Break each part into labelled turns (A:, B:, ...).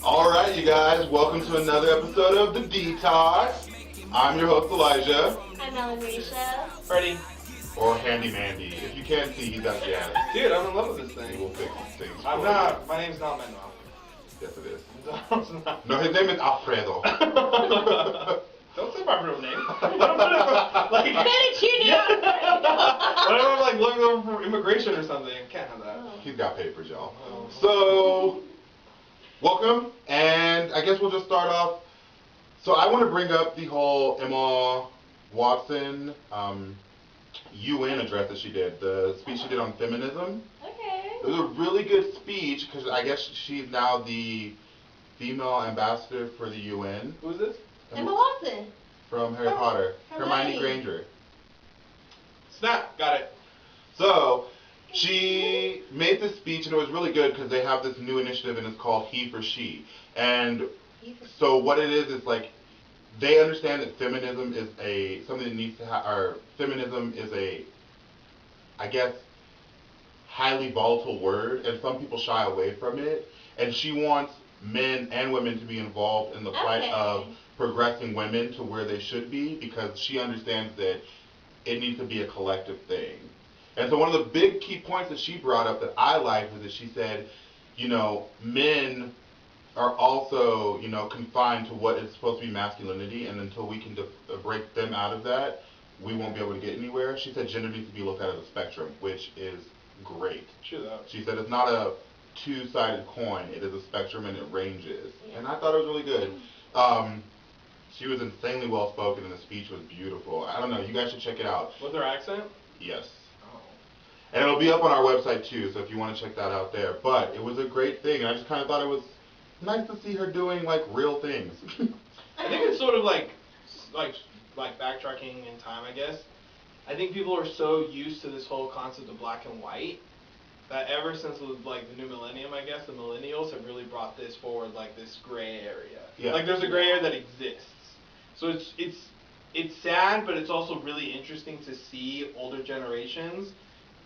A: Alright, you guys, welcome to another episode of the D-Tox. I'm your host, Elijah.
B: I'm Elanisha.
C: Freddie.
A: Or Handy Mandy. If you can't see, he's got jazz.
C: Dude, I'm in love with this
A: He
C: thing.
A: will fix things.
C: I'm not. My name's not Manuel.
A: Yes, it is.
C: No, it's not.
A: No, his name is Alfredo.
C: Don't say my real name. Like, whenever I'm like looking over for immigration or something, I can't have that.
A: He's got papers, y'all.
C: Oh.
A: So, welcome, and I guess we'll just start off. So I want to bring up the whole Emma Watson UN address that she did, the speech she did on feminism.
B: Okay.
A: It was a really good speech because I guess she's now the female ambassador for the UN.
C: Who is this?
B: Emma Watson.
A: From Harry Potter.
B: Hermione.
A: Hermione Granger.
C: Snap. Got it.
A: So, she made this speech and it was really good because they have this new initiative and it's called He for She. And so what it is like, they understand that feminism is something that needs to or feminism is I guess, highly volatile word, and some people shy away from it. And she wants men and women to be involved in the fight of progressing women to where they should be, because she understands that it needs to be a collective thing. And so one of the big key points that she brought up that I liked was that she said, men are also, confined to what is supposed to be masculinity, and until we can break them out of that, we won't be able to get anywhere. She said gender needs to be looked at as a spectrum, which is great.
C: True that.
A: She said it's not a two-sided coin, it is a spectrum and it ranges. Yeah. And I thought it was really good. She was insanely well-spoken and the speech was beautiful. I don't know, you guys should check it out.
C: What's her accent?
A: Yes. And it'll be up on our website too, so if you want to check that out there. But it was a great thing, and I just kind of thought it was nice to see her doing like real things.
C: I think it's sort of like backtracking in time, I guess. I think people are so used to this whole concept of black and white that ever since like the new millennium, I guess, the millennials have really brought this forward, like this gray area.
A: Yeah.
C: Like there's a gray area that exists. So it's sad, but it's also really interesting to see older generations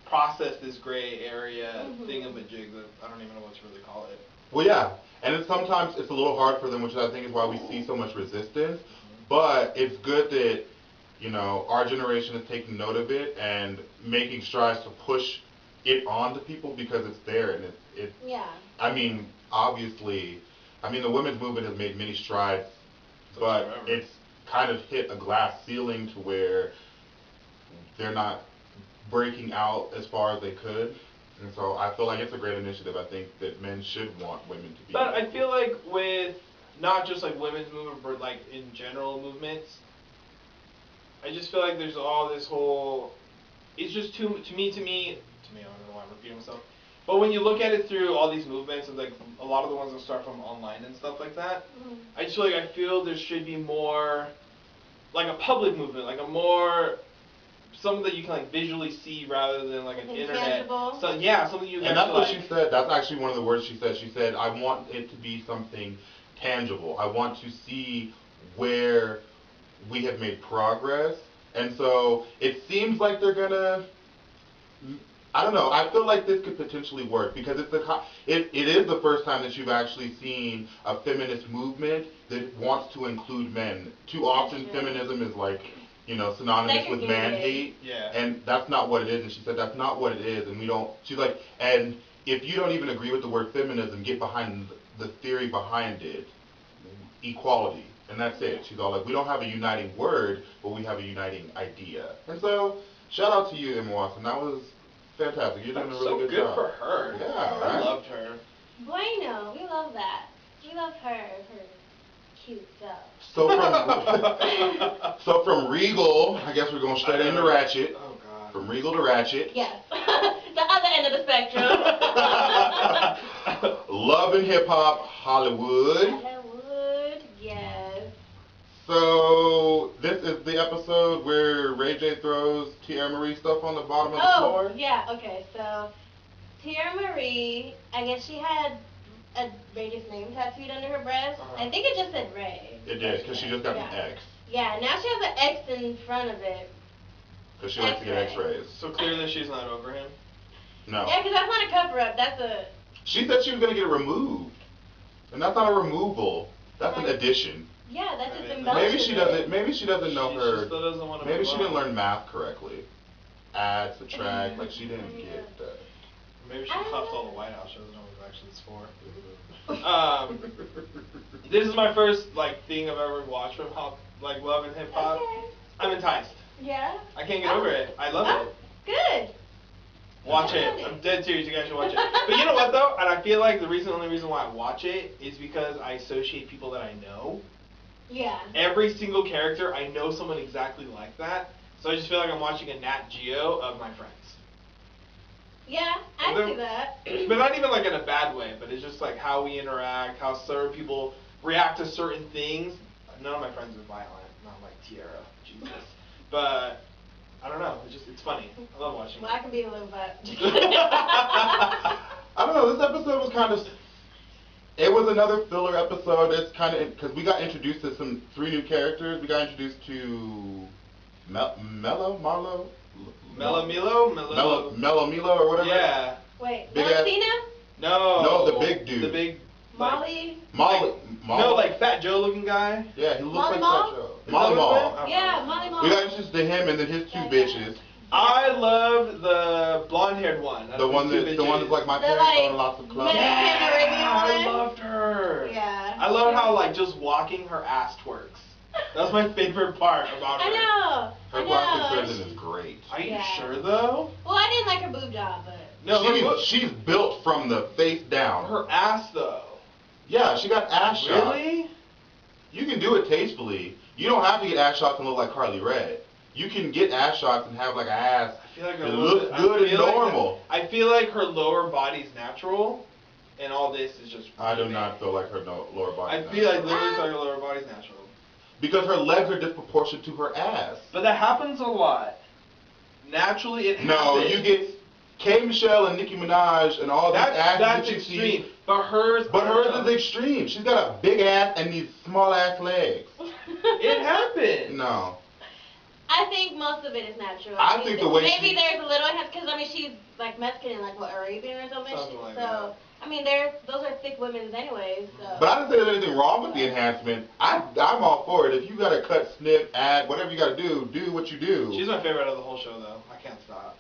C: process this gray area thingamajig that I don't even know what to really call it.
A: Well, yeah, and sometimes it's a little hard for them, which I think is why we see so much resistance. But it's good that our generation is taking note of it and making strides to push it on to people, because it's there and it.
B: Yeah.
A: I mean, obviously, the women's movement has made many strides, but it's kind of hit a glass ceiling to where they're not breaking out as far as they could. And so I feel like it's a great initiative. I think that men should want women to be.
C: But I feel like with not just like women's movement, but like in general movements, I just feel like there's all this whole. It's just to me. I don't know why I'm repeating myself. But when you look at it through all these movements, and like a lot of the ones that start from online and stuff like that, I just feel there should be more, like a public movement, like a more. Something that you can like visually see rather than like an internet. So yeah, something you can.
A: And that's what she said. That's actually one of the words she said. She said, "I want it to be something tangible. I want to see where we have made progress." And so it seems like they're gonna. I don't know. I feel like this could potentially work because it is the first time that you've actually seen a feminist movement that wants to include men. Too often, feminism is like. Synonymous with man hate, and that's not what it is. And she said that's not what it is, and we don't. She's like, and if you don't even agree with the word feminism, get behind the theory behind it, equality, and that's it. She's all like, we don't have a uniting word, but we have a uniting idea. And so, shout out to you, Emma Watson. That was fantastic. You're doing a really good job.
C: So good for her.
A: Yeah,
C: I loved her.
B: Bueno, we love that. We love her cute stuff.
A: So from Regal, I guess we're going straight into Ratchet.
C: Oh God.
A: From Regal to Ratchet.
B: Yes. The other end of the spectrum.
A: Love and Hip Hop Hollywood.
B: Hollywood, yes.
A: So this is the episode where Ray J throws Tierra Marie stuff on the bottom of the floor.
B: Oh, yeah. Okay. So Tierra Marie, I guess she had a Ray's name tattooed under her breast. I think it just said Ray.
A: It did, because she just got an X.
B: Yeah, now she has an X in front of it.
A: Because she likes to get X-rays.
C: So clearly she's not over him?
A: No.
B: Yeah, because that's not a cover-up. That's a
A: She said she was gonna get it removed, and that's not a removal. That's an addition.
B: Yeah, that's just
C: Maybe
B: embellishment.
A: Maybe she doesn't. Maybe she doesn't know
C: She
A: her.
C: still doesn't want to
A: Maybe
C: move
A: she didn't
C: on.
A: learn math correctly. Add, subtract. Like she didn't get that.
C: Maybe she
B: I don't
C: cuffed
B: know.
C: all the White House. She doesn't know what actually it's for. This is my first like thing I've ever watched from like Love and Hip Hop.
B: Okay.
C: I'm enticed.
B: Yeah.
C: I can't get over it. I love it.
B: Good.
C: Watch
B: I
C: it.
B: love it.
C: I'm dead serious. You guys should watch it. But you know what though? And I feel like the only reason why I watch it is because I associate people that I know.
B: Yeah.
C: Every single character, I know someone exactly like that. So I just feel like I'm watching a Nat Geo of my friends.
B: Yeah, I
C: They're-
B: see that.
C: But not even like in a bad way, but it's just like how we interact, how certain people react to certain things. None of my friends are violent, not like Tiara, Jesus. But I don't know, it's funny. I love watching
B: Well, I
C: it.
B: can be a little bit.
A: I don't know. This episode was kind of. It was another filler episode. It's kind of because we got introduced to 3 new characters. We got introduced to Mello, Milo, or whatever.
C: Yeah.
B: Wait,
A: Big ass-
B: Valentina?
C: No.
A: No, the big dude.
C: The big.
B: Molly?
C: No, like Fat Joe looking guy.
A: Yeah, he looks
B: Molly
A: like
B: Mall?
A: Fat Joe.
C: Is
A: Molly
C: that what
A: Mall.
C: his name?
B: Yeah, Molly Mall.
A: We got introduced to him and then his 2
B: Yeah.
A: bitches.
C: I love the blonde-haired one.
A: The one that's like my
B: The,
A: parents
B: like,
A: going lots of clubs.
B: Mexican Arabian
C: I
B: one.
C: loved her.
B: Yeah.
C: I love how like just walking her ass twerks. That's my favorite part about her.
B: I know.
A: Her
B: I
A: plastic
B: know.
A: surgeon is great.
C: Are you
B: Yeah.
C: sure though?
B: Well, I didn't like her boob job, but.
C: No,
A: She's built from the face down.
C: her ass though.
A: Yeah, she got ass shots.
C: Really?
A: You can do it tastefully. You don't have to get ass shots and look like Carly Rae. You can get ass shots and have like an ass
C: I feel like
A: that looks good and normal.
C: I feel like her lower body's natural, and all this is just.
A: I do
C: remade.
A: not feel like her lower body.
C: I feel like literally like her lower body's natural.
A: because her legs are disproportionate to her ass.
C: But that happens a lot. Naturally, it
A: No,
C: happens.
A: you get K. Michelle and Nicki Minaj and all these asses
C: that's
A: that you
C: extreme.
A: see.
C: But hers.
A: But hers is extreme. She's got a big ass and these small ass legs.
C: It happens.
A: No.
B: I think most of it is natural.
A: I think the way
B: maybe
A: she-
B: there's a little because I mean she's like Mexican and like what Arabian or something.
C: Something like
B: so
C: that.
B: I mean those are thick women's anyways. So.
A: But I didn't say there's anything wrong with the enhancement. I'm all for it. If you gotta cut, snip, add, whatever you gotta do what you do.
C: She's my favorite of the whole show, though. I can't stop.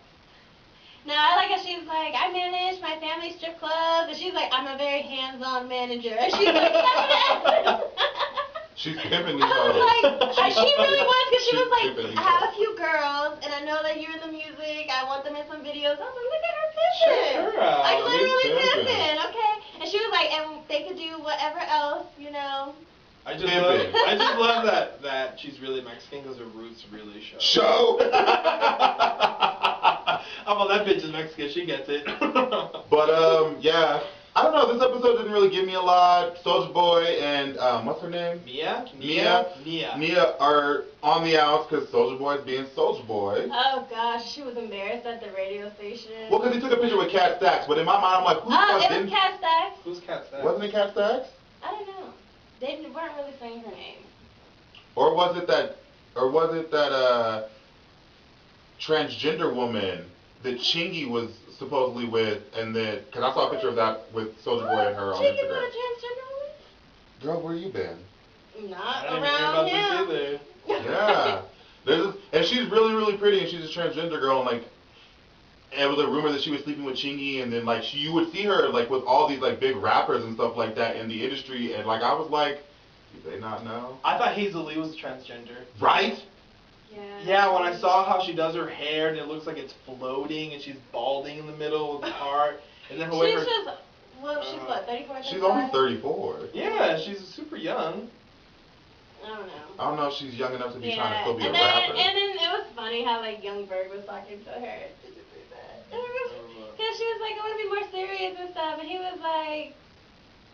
B: No, I like how she's like, I manage my family strip club, and she's like, I'm a very hands-on manager. And she's like,
A: She's pimping these
B: I was
A: hoes.
B: like, she really was, because she
A: She's
B: was like,
A: pimping these
B: I have a
A: hoes.
B: few girls, and I know that you're in the music, I want them in some videos. I was like, look at her pimping.
C: Check her out.
B: Like, literally
A: She's pimping.
B: pimping, okay? And she was like, and they could do whatever else, you know.
C: I just
A: Pimpin'.
C: love that she's really Mexican because her roots really show.
A: Show.
C: Oh, well, that bitch is Mexican. She gets it.
A: But yeah. I don't know, this episode didn't really give me a lot. Soulja Boy and what's her name? Nia are on the outs because Soulja Boy's being Soulja Boy.
B: Oh gosh, she was embarrassed at the radio station.
A: Well, because he took a picture with Cat Stacks, but in my mind I'm like, who the fuck
B: it
A: didn't?
B: was Cat Stacks.
C: Who's Cat Stacks?
A: Wasn't it Cat Stacks?
B: I don't know. They weren't really saying her name.
A: Or was it that transgender woman that Chingy was supposedly with, and then, because I saw a picture of that with Soulja Boy and her on
B: Chingy's not
A: Instagram.
B: a transgender
A: Girl, where you been?
B: woman?
C: I
B: Not
C: didn't hear
B: around
C: about
B: him.
C: this either.
A: Yeah. And she's really, really pretty, and she's a transgender girl, and like, it was a rumor that she was sleeping with Chingy, and then like, you would see her like with all these like big rappers and stuff like that in the industry, and like, I was like, do they not know?
C: I thought Hazel Lee was transgender.
A: Right?
C: Yeah, when I saw how she does her hair and it looks like it's floating and she's balding in the middle of the part, and then her way
B: She's
C: her...
B: just, well, she's what, 34,
A: She's only
B: 35?
A: 34.
C: Yeah, she's super young.
B: I don't know.
A: I don't know if she's young enough to be trying to
B: Yeah,
A: still be a
B: and then,
A: rapper.
B: and then it was funny how like Young Berg was talking to her. Because she was like, I want to be more serious and stuff, and he was like,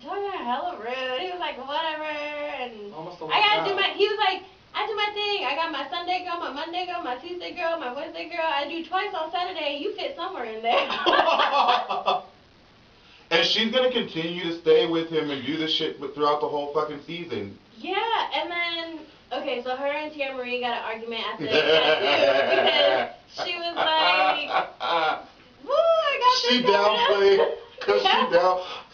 B: talking to her hella rude. He was like, whatever, and
C: Almost
B: I gotta do my, he was like, I do my thing. I got my Sunday girl, my Monday girl, my Tuesday girl, my Wednesday girl. I do twice on Saturday. You fit somewhere in there.
A: And she's gonna continue to stay with him and do this shit throughout the whole fucking season.
B: Yeah, and then, okay, so her and Tia Marie got an argument after they because she was like, woo, I got
A: She
B: this going on.
A: downplayed. Cause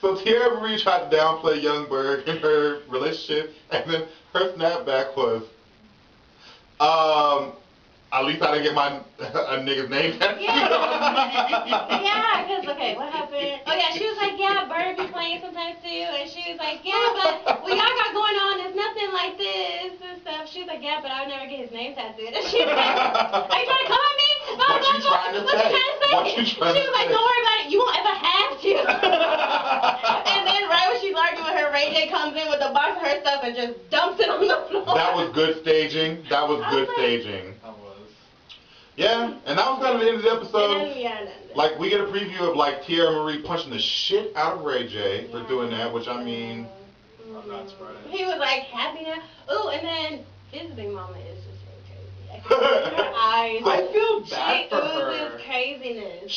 A: so Tierra Marie tried to downplay Young Berg in her relationship, and then her snapback was, at least I didn't get a nigga's name tattooed.
B: Yeah, because, okay, what happened? Oh, yeah, she was like, yeah, Bird be playing sometimes too. And she was like, yeah, but what y'all got going on is nothing like this and stuff. She was like, yeah, but I would never get his name tattooed. And she was like, are you trying to come at me?
A: What you trying to say? What you trying to say?
B: She was like, don't worry about it. You won't ever have to. And then right when she's arguing with her, Ray J comes in with a box of her stuff and just dumps it on the floor.
A: That was good staging. That was good staging. Yeah, and that was kind of the end of the episode. Like, we get a preview of, like, Tierra Marie punching the shit out of Ray J for doing that, which, I mean...
C: I'm not surprised.
B: He was, like, happy now. Ooh, and then his big mama is just so crazy. I can see her eyes.
C: I feel bad for her.
B: She oozes craziness.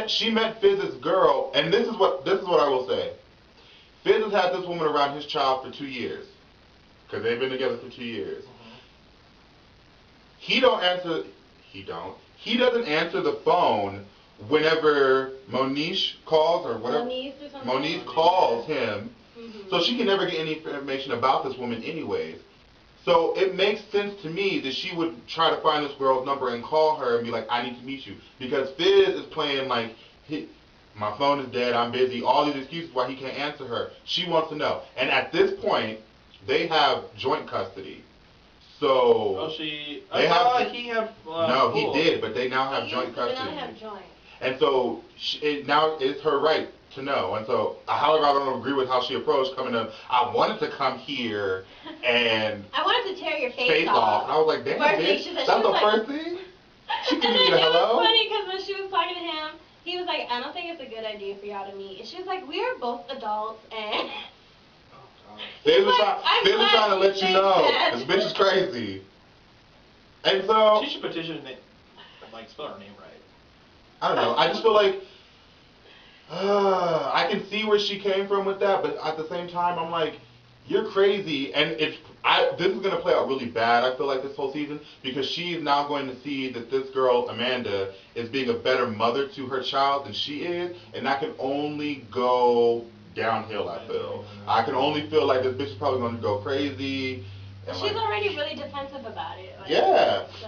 A: She met Fizz's girl, and this is what I will say. Fizz has had this woman around his child for 2 years. Because they've been together for 2 years. He doesn't answer the phone whenever Monish calls or whatever. Monish calls him. So she can never get any information about this woman anyways. So it makes sense to me that she would try to find this girl's number and call her and be like, I need to meet you. Because Fizz is playing like, my phone is dead, I'm busy, all these excuses why he can't answer her. She wants to know. And at this point, they have joint custody. So
C: he had.
A: No, he did, but they now have joint custody.
B: They now have joint.
A: And so now it's her right to know. And so, however, I don't agree with how she approached coming to. I wanted to come here and
B: I wanted to tear your face off.
A: And I was like, damn, bitch, that's the first thing. She couldn't even hello.
B: It was funny because when she was talking to him, he was like, I don't think it's a good idea for y'all to meet. And she was like, we are both adults and.
A: Fizz was trying to let you know this bitch is crazy. And so
C: she should petition like spell her name right.
A: I don't know. I just feel like I can see where she came from with that, but at the same time, I'm like, you're crazy, and this is gonna play out really bad. I feel like this whole season because she's now going to see that this girl Amanda is being a better mother to her child than she is, and that can only go downhill. I feel. I can only feel like this bitch is probably going to go crazy.
B: She's already really defensive about it. Like,
A: yeah.
B: So.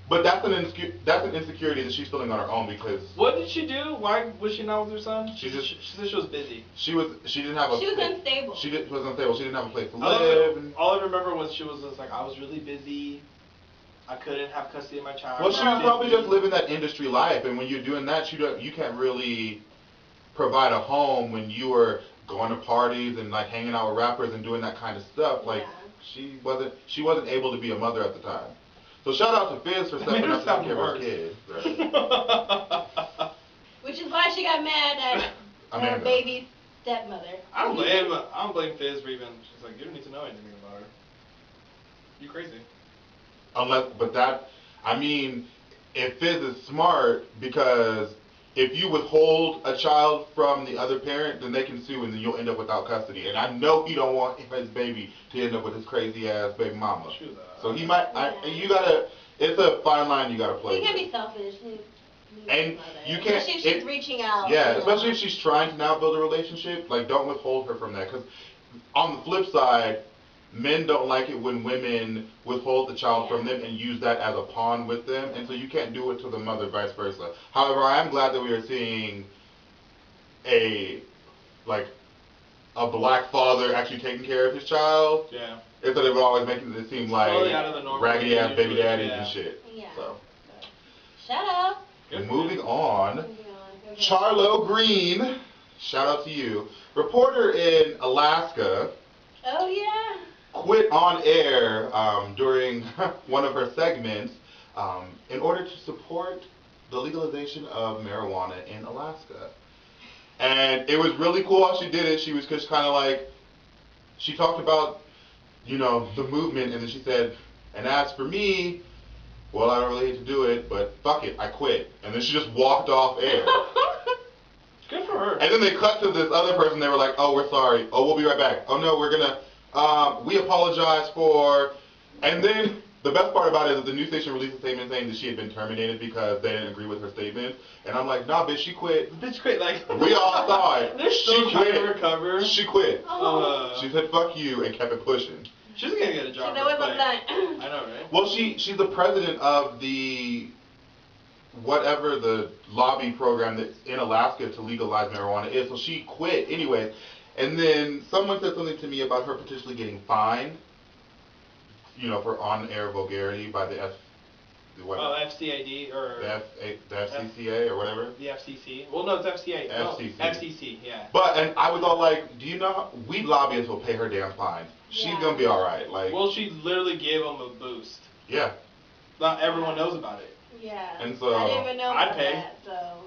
A: But that's an insecurity that she's feeling on her own because.
C: What did she do? Why was she not with her son?
A: She
C: said she was busy.
A: She didn't have a.
B: She was unstable.
A: She was unstable. She didn't have a place to live.
C: All I remember was she was just like, I was really busy. I couldn't have custody of my child.
A: Well, she was probably just living that industry life, and when you're doing that, you can't really provide a home when you were going to parties and like hanging out with rappers and doing that kind of stuff. Like she wasn't able to be a mother at the time. So shout out to Fizz for stepping up to take care of her kids. Right.
B: Which is why she got mad at her baby's stepmother.
C: I don't blame Fizz for even. She's like, you don't need to know anything about her. You crazy.
A: If Fizz is smart, because if you withhold a child from the other parent, then they can sue and then you'll end up without custody. And I know he don't want his baby to end up with his crazy ass baby mama. So he might, it's a fine line you gotta play.
B: He can be selfish.
A: And you can't.
B: Especially if she's reaching out.
A: Yeah, especially if she's trying to now build a relationship, like don't withhold her from that. Because on the flip side, men don't like it when women withhold the child from them and use that as a pawn with them, and so you can't do it to the mother, vice versa. However, I am glad that we are seeing a black father actually taking care of his child.
C: Yeah.
A: Instead of always making it seem like raggedy ass baby daddies and shit.
B: Yeah.
A: So.
B: Shut up.
A: Moving on. Charlo Green, shout out to you. Reporter in Alaska.
B: Oh yeah.
A: Quit on air during one of her segments in order to support the legalization of marijuana in Alaska. And it was really cool how she did it. She was just kind of like, she talked about, the movement, and then she said, and as for me, well, I don't really hate to do it, but fuck it, I quit. And then she just walked off air.
C: Good for her.
A: And then they cut to this other person, they were like, oh, we're sorry. Oh, we'll be right back. Oh, no, we're going to... we apologize for, and then the best part about it is the news station released a statement saying that she had been terminated because they didn't agree with her statement. And I'm like, nah, bitch, she quit.
C: Bitch quit, like.
A: We all saw it.
C: They're still
A: She
C: trying to
A: quit.
C: recover.
A: She quit.
C: She
A: She said fuck you and kept it pushing.
C: She's gonna get a job.
B: She knows I'm done.
C: I know, right?
A: Well, she's the president of the whatever the lobby program that's in Alaska to legalize marijuana is. So she quit anyway. And then someone said something to me about her potentially getting fined, you know, for on-air vulgarity by the
C: FCID or
A: the FCCA or whatever.
C: The FCC. Well, no, it's FCA.
A: FCC.
C: No, FCC. Yeah.
A: But and I was all like, do you know weed lobbyists will pay her damn fines. She's gonna be all right. Like,
C: well, she literally gave them a boost.
A: Yeah.
C: Not everyone knows about it.
B: Yeah.
A: And so
B: I didn't even know about
C: I'd pay.
B: that. So.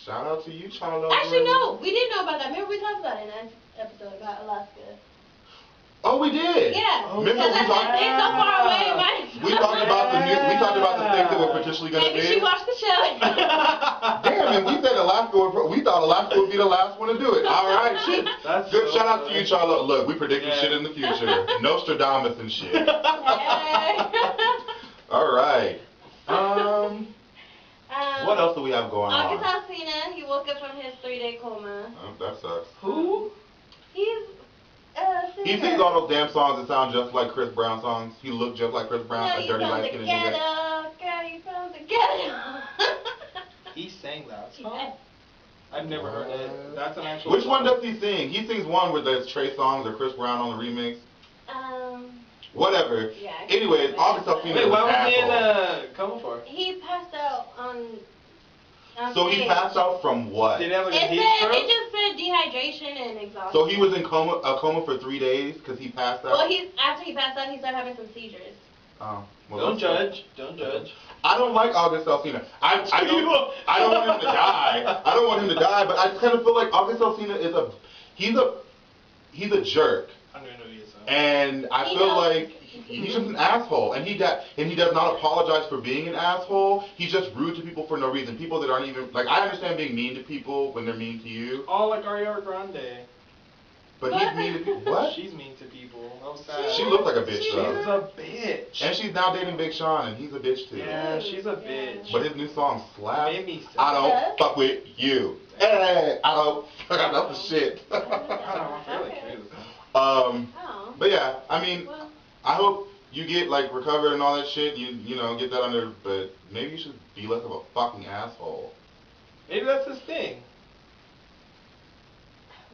A: Shout out to you, Charlotte.
B: Actually, no, we didn't know about that. Remember we talked about it in that episode about Alaska.
A: Oh, we did.
B: Yeah.
A: Remember we
B: Because
A: talked.
B: it's so far away, right?
A: We talked about the news. We talked about the things that we're potentially gonna
B: Maybe
A: be.
B: she watched the show.
A: Damn, and we said Alaska. We thought Alaska would be the last one to do it. All right, shit.
C: That's
A: Good.
C: so
A: Shout out to
C: funny.
A: you, Charlotte. Look, we predicted
C: Yeah.
A: shit in the future. Nostradamus and shit.
B: Hey.
A: All right. What else do we have going
B: August
A: on?
B: Alsina, he woke up from his 3-day coma.
A: Oh, that sucks.
C: Who?
B: He's
A: He sings all those damn songs that sound just like Chris Brown songs. He looked just like Chris Brown, a dirty light skinned nigga.
B: Girl, you from the ghetto.
C: He sang that
B: He
C: song?
B: did.
C: I've never heard it. That's an actual
A: Which one
C: song.
A: does he sing? He sings one where there's Trey Songz or Chris Brown on the remix. Whatever.
B: Yeah.
A: Anyways, August Alsina
C: Wait,
A: is
C: why
A: an
C: was he in
A: asshole.
C: coma for?
B: He passed out on
A: So he
B: stage.
A: passed out from what?
C: Did he have like a
B: It
C: heat
B: said,
C: stroke?
B: it just said dehydration and exhaustion.
A: So he was in a coma for 3 days because he passed out?
B: Well, after he passed out, he started having some seizures.
A: Oh, well,
C: Don't
A: that's-
C: judge. Don't judge.
A: I don't like August Alsina. I don't want him to die. I don't want him to die, but I just kind of feel like August Alsina is he's a jerk.
C: I don't even know who he is.
A: And I feel like he's just an asshole, and he does not apologize for being an asshole. He's just rude to people for no reason. People that aren't even like, I understand being mean to people when they're mean to you,
C: Oh, like Ariana Grande.
A: but he's mean to people. What?
C: She's mean to people. That was sad.
A: She looks like a bitch
C: She's
A: though,
C: a bitch.
A: and she's now dating Big Sean, and he's a bitch too.
C: Yeah, she's a bitch.
A: But his new song slaps.
C: Made me
A: I don't
B: sad.
A: fuck with you. Hey, I don't. That's the shit.
C: I don't know, I really crazy.
B: Oh.
A: But yeah, I mean,
B: Well,
A: I hope you get like recovered and all that shit. You know get that under, but maybe you should be less of a fucking asshole.
C: Maybe that's his thing.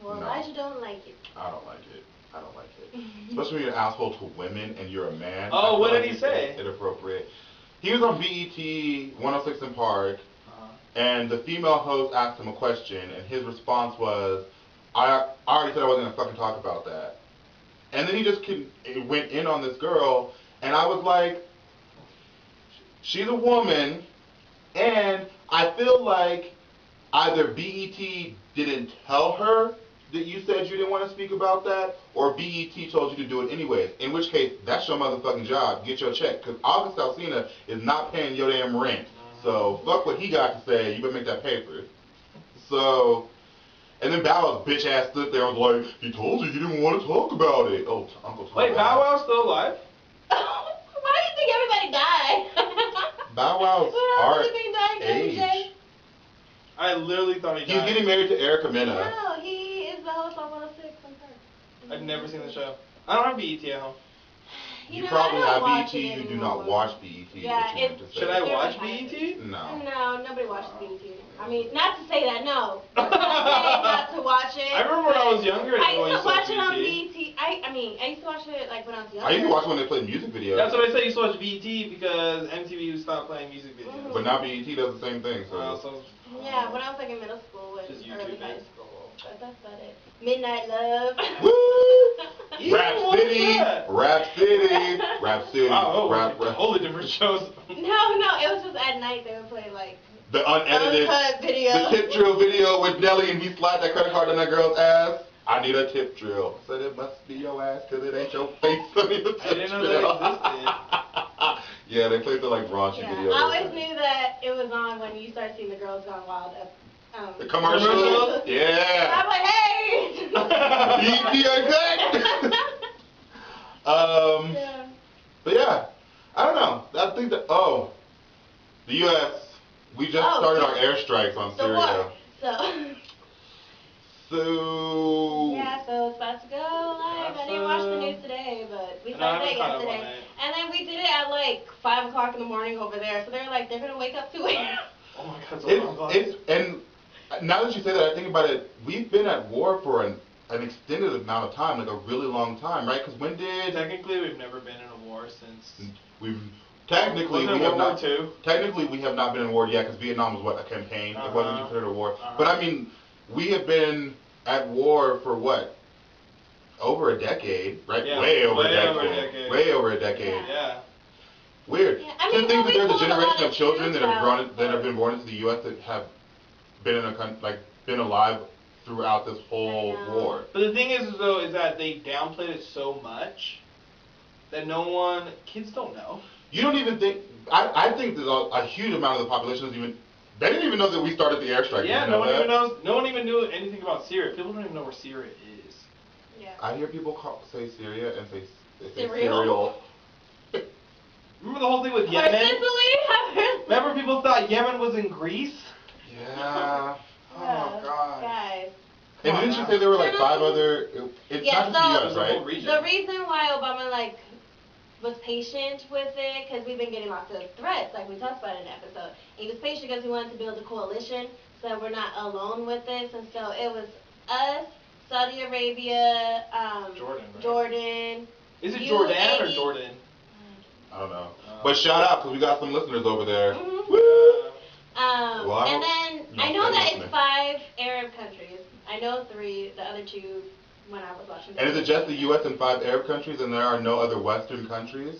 B: well,
A: No.
B: Elijah don't like it.
A: I don't like it. I don't like it. Especially when you're an asshole to women and you're a man.
C: Oh,
A: I feel
C: what did
A: like
C: he
A: it's
C: say?
A: Inappropriate. He was on BET 106 in Park,
C: Uh-huh.
A: and the female host asked him a question, and his response was, I already said I wasn't gonna fucking talk about that. And then he just went in on this girl, and I was like, she's a woman, and I feel like either BET didn't tell her that you said you didn't want to speak about that, or BET told you to do it anyways. In which case, that's your motherfucking job. Get your check, because August Alsina is not paying your damn rent. So fuck what he got to say. You better make that paper. So. And then Bow Wow's bitch ass stood there and was like, he told you didn't want to talk about it. Oh, Uncle Tom.
C: Wait, Bow Wow's still alive?
B: Why do you think everybody died?
A: Bow Wow's
B: What else
A: our
B: do you think died,
A: age.
B: MJ?
C: I literally thought he
A: He's
C: died.
A: getting married to Erica Mena.
B: No, he is the host of 106 on Perk.
C: I've never seen the show. I don't have BET at home.
A: You
B: know,
A: probably
B: I don't
A: have
B: watch
A: BET,
B: it
A: you do
B: anymore.
A: not watch BET.
B: Yeah,
A: what you meant to say.
C: Should I
B: They're
C: watch
B: like-
C: BET?
A: No.
B: No, nobody watches BET. I mean, not to say that, no. I'm not saying not to watch it.
C: I remember when I was younger and
B: I
C: everyone
B: used to watch
C: watch
B: it on
C: BET.
B: BET. I used to watch it like when I was younger.
A: I used to watch when they played music videos.
C: That's what I said. You used to watch BET because MTV stopped playing music videos.
B: Mhm.
A: But now BET does the same thing. So.
C: So
B: Yeah, when I was like in middle school and
C: Just
B: early
C: YouTube
B: high
C: it.
B: school. But that's about it. Midnight Love.
A: Woo!
C: You
A: Rap
C: what
A: City,
C: was that?
A: Rap City, Rap City,
C: Oh,
A: Rap.
C: totally different shows.
B: No, it was just at night they would play like
A: The unedited,
B: uncut video.
A: the tip drill video with Nelly and he slides that credit card on that girl's ass. I need a tip drill. Said it must be your ass because it ain't your face. I need a tip
C: I didn't know that
A: drill. Yeah, they played the like raunchy
B: Yeah,
A: video.
B: I always knew that it was on when you start seeing the Girls Gone Wild.
A: The commercial?
C: Commercial?
A: Yeah.
B: I'm like, hey!
A: BET uncut.
B: Yeah.
A: But yeah, I don't know. We just started our airstrikes on
B: the
A: Syria.
B: war.
A: So.
B: Yeah, so it's about to go live. I didn't watch the news today, but we started it yesterday. And then we did it at like 5 o'clock in the morning over there. So they're like, they're gonna wake up too late.
C: Oh my God,
A: and now that you say that, I think about it. We've been at war for an extended amount of time, like a really long time, right? Because when did
C: technically we've never been in a war since
A: technically we have not.
C: II?
A: Technically, we have not been in war yet because Vietnam was what, a campaign. It wasn't considered a war. But I mean, we have been at war for what? Over a decade, right?
C: Yeah,
A: way over a decade. Way over a decade.
C: Yeah.
A: Weird.
B: Yeah, I mean,
A: to think that there's a generation of children that have been born into the U.S. that have been in been alive throughout this whole war.
C: But the thing is, though, is that they downplayed it so much that kids don't know.
A: You don't even think. I think that a huge amount of the population doesn't even. They didn't even know that we started the airstrike.
C: Yeah, no one even knows. No one even knew anything about Syria. People don't even know where Syria is.
B: Yeah.
A: I hear people say Syria and say cereal.
C: Remember the whole thing with Yemen? Remember people thought Yemen was in Greece?
A: Yeah. Oh God.
B: Guys.
A: And didn't you say there were like 5 other? It's not just the U.S., right?
B: The reason why Obama was patient with it, because we've been getting lots of threats, like we talked about in the episode. He was patient because he wanted to build a coalition, so we're not alone with this. And so it was us, Saudi Arabia, Jordan.
C: Is it Jordan or Jordan?
A: I don't know. But shout out, because we got some listeners over there.
B: Mm-hmm.
A: Woo!
B: And then I know that it's 5 Arab countries. I know 3, the other 2 when I was watching.
A: And is it just the U.S. and 5 Arab countries, and there are no other Western countries?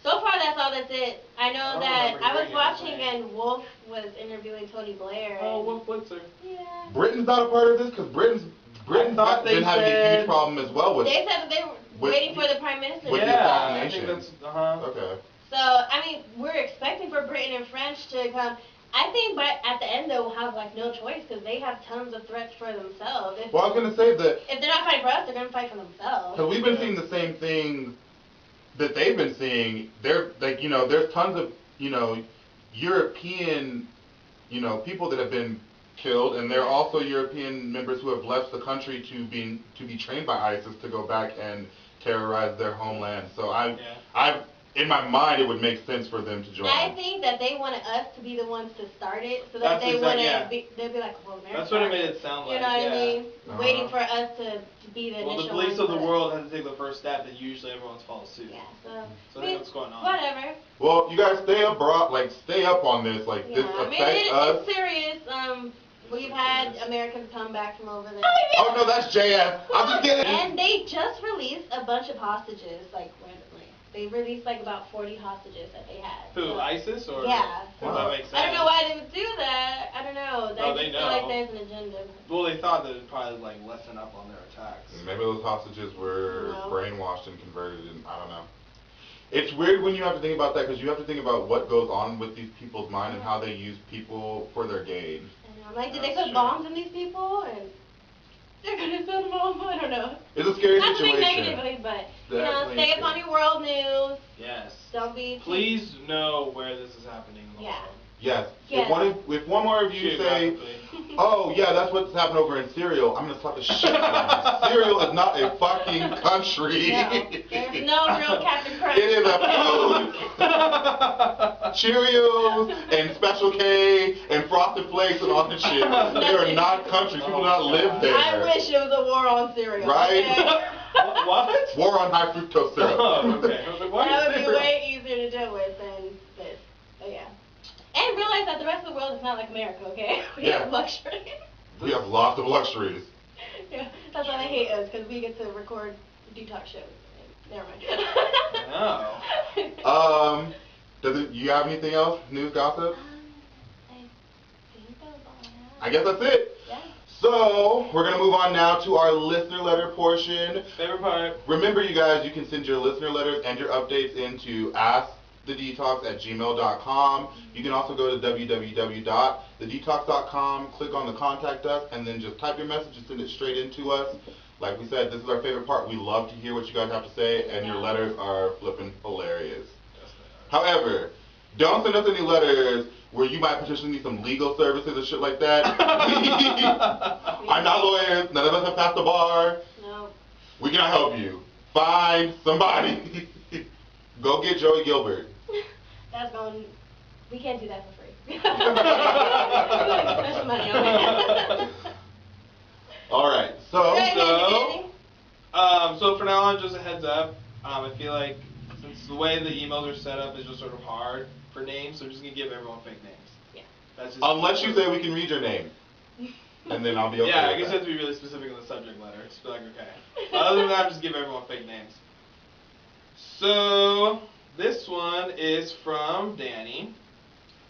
B: So far, that's it. I know that I was watching and Wolf was interviewing Tony Blair.
C: Oh, Wolf Blitzer.
B: Yeah.
A: Britain's not a part of this because Britain's been having a huge problem as well with.
B: They said that they were waiting for the prime minister.
A: With the assassination.
C: I think that's
A: Okay.
B: So I mean, we're expecting for Britain and French to come. I think at the end they'll have no choice because they have tons of threats for themselves.
A: Well, I was gonna say that
B: if they're not fighting for us, they're gonna fight for themselves.
A: Because we've been seeing the same thing that they've been seeing. There's tons of European people that have been killed, and there are also European members who have left the country to be trained by ISIS to go back and terrorize their homeland. So in my mind, it would make sense for them to join.
B: I think that they wanted us to be the ones to start it, so that they'd be like, well, America.
C: That's what it made it sound like.
B: You know what I mean? Waiting for us to be the initial.
C: Well, the police of the world have to take the first step, and usually everyone follows suit.
B: Yeah,
C: so I think what's going on.
B: Whatever.
A: Well, you guys stay up on this. This affects us.
B: It's serious. We've had Americans come back from over there.
A: Oh no, that's JF. I'm just kidding.
B: And they just released a bunch of hostages, randomly. They released about 40 hostages that they had.
C: Who, ISIS or?
B: Yeah.
C: Wow. That makes sense.
B: I don't know why they would do that. I don't know.
C: No,
B: they feel like there's an agenda.
C: Well, they thought that it'd probably lessen up on their attacks.
A: Maybe those hostages were brainwashed and converted, and I don't know. It's weird when you have to think about that because you have to think about what goes on with these people's mind and how they use people for their gain.
B: I know. Did they put bombs in these people and they're gonna send them home? I don't know.
A: It's a scary
B: situation. Not to think
A: negatively,
B: but stay up on your world news.
C: Yes.
B: Don't be.
C: Please know where this is happening in the world.
A: Yes. If one more of you say, oh yeah, that's what's happened over in Syria, I'm gonna slap the shit out of you. Syria is not a fucking country.
B: No, there's no real Captain Crunch.
A: It is a food. Cheerios and Special K and Frosted Flakes and all that shit. They are not countries. People do not live there.
B: I wish it was a war on Syria.
A: Right?
B: Okay?
C: What?
A: War on high fructose syrup.
C: Oh, okay. I was like,
B: that would be way easier to deal with than this. But yeah. And realize that the rest of the world is not like America, okay? We have luxury.
A: We have lots of luxuries.
B: Yeah, that's why they hate us, because we get to record D-Tox shows. Never mind.
C: No.
A: You have anything else? News, gossip?
B: I think that was all I have.
A: I guess that's it.
B: Yeah.
A: So, we're going to move on now to our listener letter portion.
C: Favorite part.
A: Remember, you guys, you can send your listener letters and your updates into askthedetox@gmail.com. You can also go to www.thedetox.com, click on the contact us, and then just type your message and send it straight into us. Like we said, this is our favorite part. We love to hear what you guys have to say, and your letters are flipping hilarious. However, Don't send us any letters where you might potentially need some legal services and shit like that. I'm not lawyers. None of us have passed the bar.
B: No.
A: We cannot help you. Find somebody. Go get Joey Gilbert.
B: That's going. We can't do that for free. We're gonna spend money on that.
A: All right.
C: So for now on, just a heads up. I feel like since the way the emails are set up is just sort of hard for names, so we're just gonna give everyone fake names.
B: Yeah.
C: That's just
A: Unless you say we can read your name, and then I'll be okay.
C: Yeah, I
A: with
C: guess you
A: that.
C: have to be really specific in the subject letter. Just be like, okay. But other than that, just give everyone fake names. So this one is from Danny.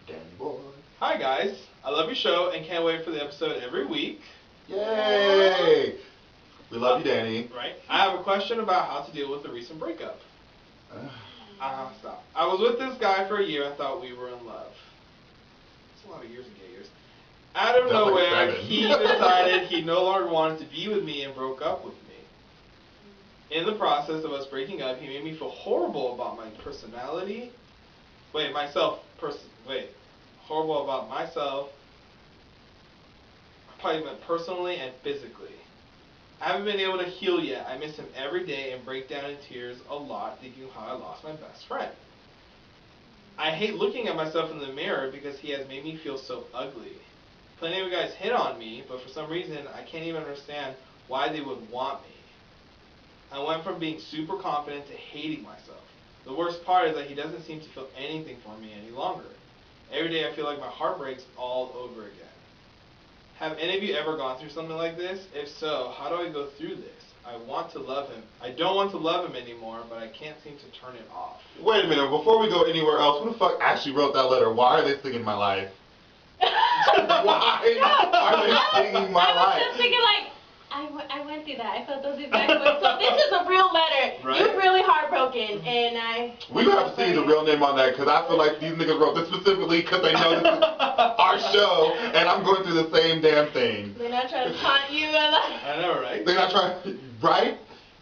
A: Danny boy.
C: Hi guys, I love your show and can't wait for the episode every week.
A: Yay! We love you, Danny.
C: Right. I have a question about how to deal with a recent breakup. Stop. I was with this guy for a year and thought we were in love. That's a lot of years and gay years. Out of
A: That's like
C: nowhere,
A: 7.
C: he decided he no longer wanted to be with me and broke up with me. In the process of us breaking up, he made me feel horrible about my personality. Horrible about myself. I probably meant personally and physically. I haven't been able to heal yet. I miss him every day and break down in tears a lot thinking how I lost my best friend. I hate looking at myself in the mirror because he has made me feel so ugly. Plenty of guys hit on me, but for some reason I can't even understand why they would want me. I went from being super confident to hating myself. The worst part is that he doesn't seem to feel anything for me any longer. Every day I feel like my heart breaks all over again. Have any of you ever gone through something like this? If so, how do I go through this? I want to love him. I don't want to love him anymore, but I can't seem to turn it off.
A: Wait a minute, before we go anywhere else, who the fuck actually wrote that letter? Why are they singing my life? Why are they singing my
B: I was
A: life?
B: just thinking like, I went through that. I felt those exact words. So this is a real letter.
C: Right.
B: You're really heartbroken, and
A: We gonna have to see the real name on that, because I feel like these niggas wrote this specifically because they know this is our show, and I'm going through the same damn thing.
B: They're not trying to taunt you.
C: I know, right?
A: They're not trying, right?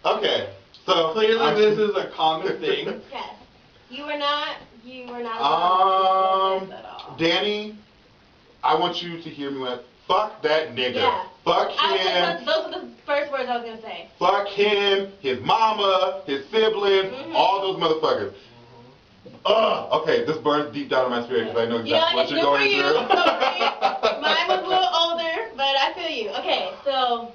A: Okay, so
C: Clearly this is a common thing.
B: Yes. You were not at all.
A: Danny, I want you to hear me when fuck that nigga.
B: Yeah.
A: Fuck him.
B: Those are the first words I was gonna say.
A: Fuck him, his mama, his siblings, all those motherfuckers. Okay, this burns deep down in my spirit because I know exactly what you're going through.
B: Mine was a little older, but I feel you. Okay, so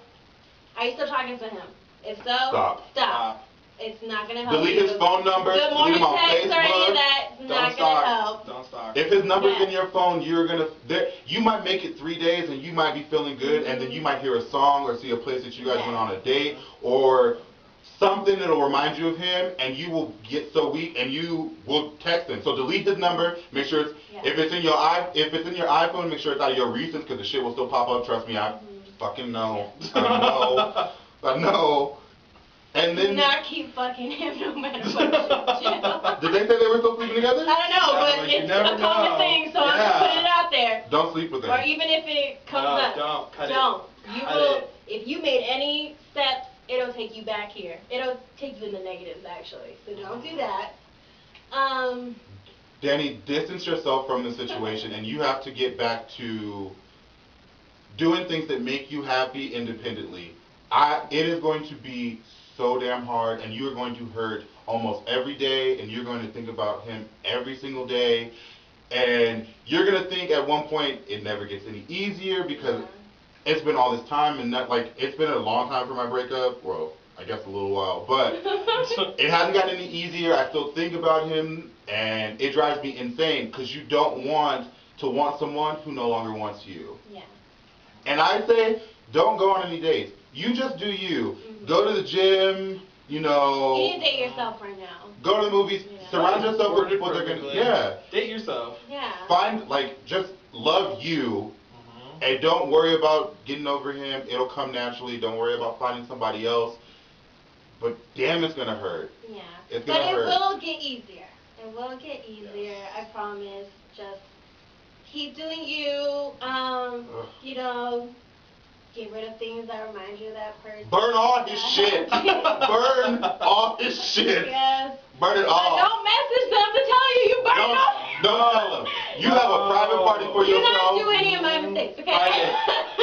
B: are you still talking to him? If so, stop. It's not gonna help.
A: Delete his phone number.
B: Good morning
A: delete him on
B: text or any of
A: Facebook.
B: that's not gonna help.
C: Don't stop.
A: If his number's in your phone, you might make it 3 days and you might be feeling good, and then you might hear a song or see a place that you guys went on a date or something that'll remind you of him, and you will get so weak and you will text him. So delete his number. Make sure it's if it's in your iPhone, make sure it's out of your recents, because the shit will still pop up. Trust me, I fucking know. I know. And then
B: do not keep fucking him no matter what.
A: Did they say they were still sleeping together?
B: I don't know,
C: Yeah,
B: but
C: you
B: it's
C: never
B: a common
C: know.
B: thing, so I'm just putting it out there.
A: Don't sleep with them.
B: Or even if it comes up,
C: don't. Cut
B: don't.
C: it.
B: You
C: Cut
B: will.
C: it.
B: If you made any steps, it'll take you back here. It'll take you in the negatives, actually. So don't do that.
A: Danny, distance yourself from the situation, and you have to get back to doing things that make you happy independently. It is going to be so damn hard, and you are going to hurt almost every day, and you're going to think about him every single day, and you're going to think at one point it never gets any easier because it's been all this time, and it's been a long time for my breakup. Well, I guess a little while, but it hasn't gotten any easier. I still think about him, and it drives me insane because you don't want to want someone who no longer wants you.
B: Yeah.
A: And I say, don't go on any dates. You just do you. Go to the gym,
B: You need to date yourself right now.
A: go to the movies, surround yourself with people that are going to,
C: Date yourself.
B: Yeah.
A: find, just love you, and don't worry about getting over him. It'll come naturally. Don't worry about finding somebody else. But damn, it's going to hurt.
B: Yeah.
A: It's going to hurt.
B: But it will get easier. It will get easier, I promise. Just keep doing you, get rid of things that remind you of that person.
A: Burn all his shit. Burn all his shit.
B: Yes.
A: Burn it
B: But
A: all.
B: don't message them to tell you burn it all.
A: Don't tell them. You have a private party for
B: Do not
A: yourself.
B: do any of my mistakes, okay?
C: Private.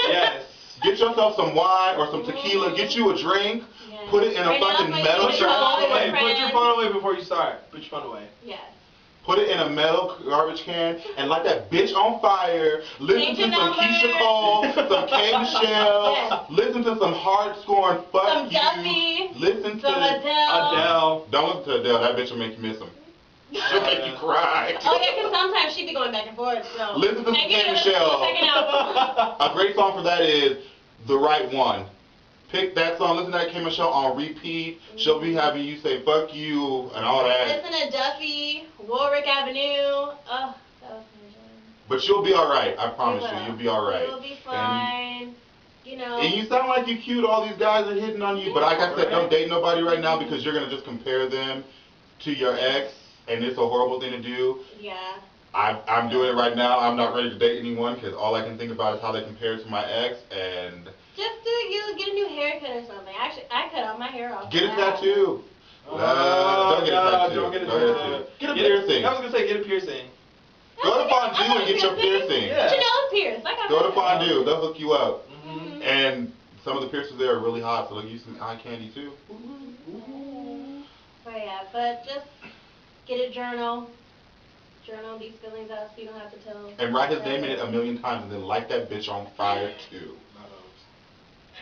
C: Yes.
A: Get yourself some wine or some tequila. Get you a drink.
B: Yes.
A: Put it in a
B: Right now,
A: fucking
B: it's like
A: metal
C: Put your
B: All
C: phone
B: your
C: away.
A: can.
C: Put your
B: friends.
C: phone away before you start. Put your phone away.
B: Yes.
A: Put it in a metal garbage can and light that bitch on fire. Listen
B: Change
A: to
B: your
A: some
B: number.
A: Keisha Cole, some K Michelle.
B: Yes.
A: Listen to some hard scoring fuck
B: Some
A: you.
B: Duffy.
A: Listen to
B: Some Adele.
C: Adele.
A: Don't listen to Adele. That bitch will make you miss him. She'll make you cry.
B: Oh yeah, because sometimes she be going back and forth. So
A: Listen to
B: maybe
A: K
B: it's
A: Michelle.
B: the second album.
A: A great song for that is The Right One. Pick that song, listen to that K Michelle on repeat. She'll be having you say fuck you and all that.
B: Listen to Duffy, Warwick Avenue. Oh, that was my jam.
A: But you'll be alright, I promise you. You'll be alright.
B: You'll be fine. You know.
A: And you sound like you cute, all these guys are hitting on you, but like I said, don't date nobody right now because you're going to just compare them to your ex, and it's a horrible thing to do.
B: Yeah.
A: I'm doing it right now. I'm not ready to date anyone because all I can think about is how they compare to my ex, and
B: Just do you get a new haircut or something. Actually, I cut all my hair off.
A: get a tattoo.
C: Oh,
A: Don't get a tattoo.
C: Don't get a
A: Don't get a
C: tattoo.
A: Get a piercing.
C: I was gonna say get a piercing.
A: Go to Fondue and get your piercing.
C: Yeah.
B: Get your nose pierced. I got
A: Go to
B: mine.
A: Fondue. They'll hook you up.
C: Mm-hmm.
A: And some of the piercers there are really hot, so they'll give you some eye candy too.
B: But yeah, but just get a journal. Journal these feelings out so you don't have to tell.
A: And write his name in it a million times and then light that bitch on fire too.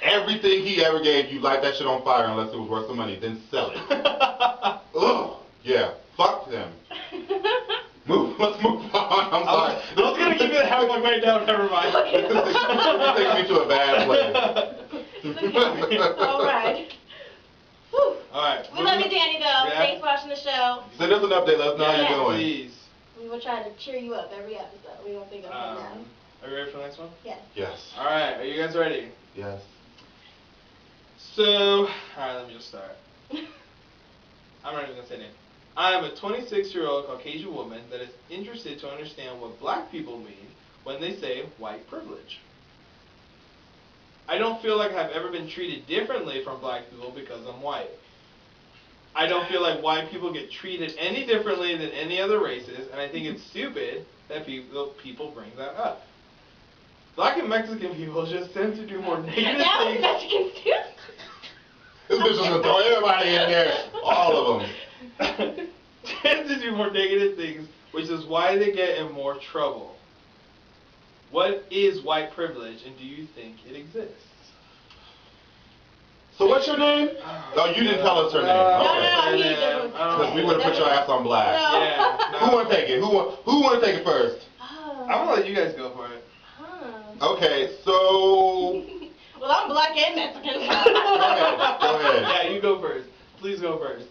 A: Everything he ever gave you, light that shit on fire unless it was worth some money, then sell it. Ugh. Yeah. Fuck them. Let's move on. I'm sorry.
C: I was gonna give it halfway right now, never mind.
A: This is taking me to a bad place.
B: Alright. Whew.
C: Alright.
B: We love you, Danny, though.
C: Yeah.
B: Thanks for watching the show.
A: Send us an update. Let us know how
B: Yeah.
A: you're doing.
C: Please.
B: We will try to cheer you up every episode. We don't think of it now.
C: Are you ready for the next one?
B: Yes.
A: Yes.
C: Alright, are you guys ready?
A: Yes.
C: So, alright, let me just start. I'm not even gonna say name. I am a 26-year-old Caucasian woman that is interested to understand what black people mean when they say white privilege. I don't feel like I've ever been treated differently from black people because I'm white. I don't feel like white people get treated any differently than any other races, and I think it's stupid that people bring that up. Black and Mexican people just tend to do more negative
B: Now
C: things.
B: Mexicans too.
A: This bitch is gonna throw everybody in there. All of them.
C: Tend to do more negative things, which is why they get in more trouble. What is white privilege, and do you think it exists?
A: So what's your name? Oh, you didn't tell us her name.
B: No,
A: Okay.
B: he didn't.
A: Because we would have put your ass on blast.
B: No.
C: Yeah, no.
A: Who want to take it? Who want to take it first?
B: Oh.
C: I'm gonna let you guys go for it.
B: Huh.
A: Okay, so
B: Well, I'm black and Mexican.
A: Go ahead.
C: Yeah, you go first. Please go first.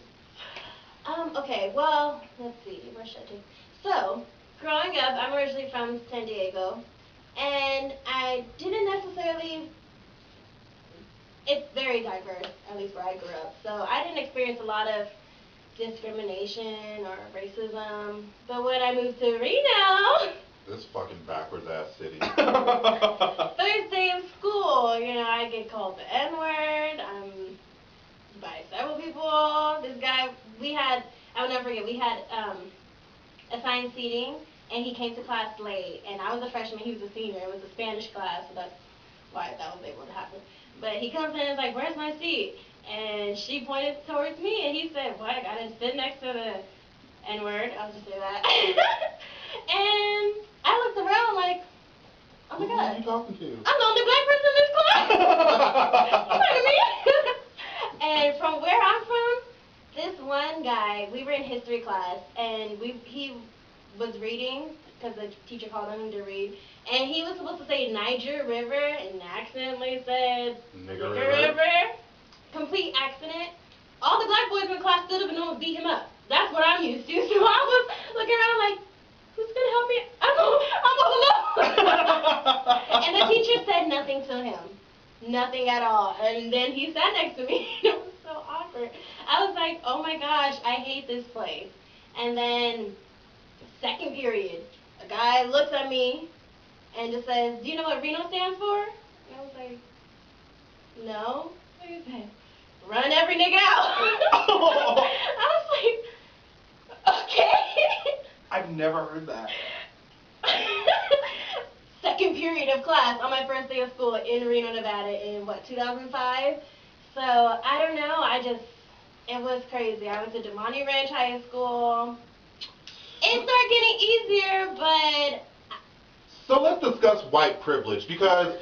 B: Okay, well, let's see, where should I take? So, growing up, I'm originally from San Diego, and I didn't necessarily, it's very diverse, at least where I grew up, so I didn't experience a lot of discrimination or racism, but when I moved to Reno,
A: this fucking backwards ass city.
B: first day of school, you know, I get called the N-word, by several people. This guy, I will never forget, we had assigned seating, and he came to class late, and I was a freshman, he was a senior. It was a Spanish class, so that's why that was able to happen. But he comes in and is like, where's my seat? And she pointed towards me, and he said, well, I gotta sit next to the N-word, I'll just say that. And I looked around like, oh my
A: Who are
B: God.
A: you talking to?
B: I'm the only black person in this class. You know what I mean? And from where I'm from, this one guy, we were in history class, and he was reading, because the teacher called on him to read, and he was supposed to say Niger River, and accidentally said
A: Nigger
B: Nigger
A: River.
B: Complete accident. All the black boys in the class stood up and almost beat him up. That's what I'm used to. So I was looking around like, who's going to help me? I'm all alone. And the teacher said nothing to him. Nothing at all. And then he sat next to me. It was so awkward. I was like, oh my gosh, I hate this place. And then, second period, a guy looks at me and just says, do you know what Reno stands for? And I was like, no. What is that? Run every nigga out. I was like, okay.
C: I've never heard that.
B: Second period of class on my first day of school in Reno, Nevada in 2005. So I don't know, it was crazy. I went to Damani Ranch High School. It started getting easier, but...
A: So let's discuss white privilege, because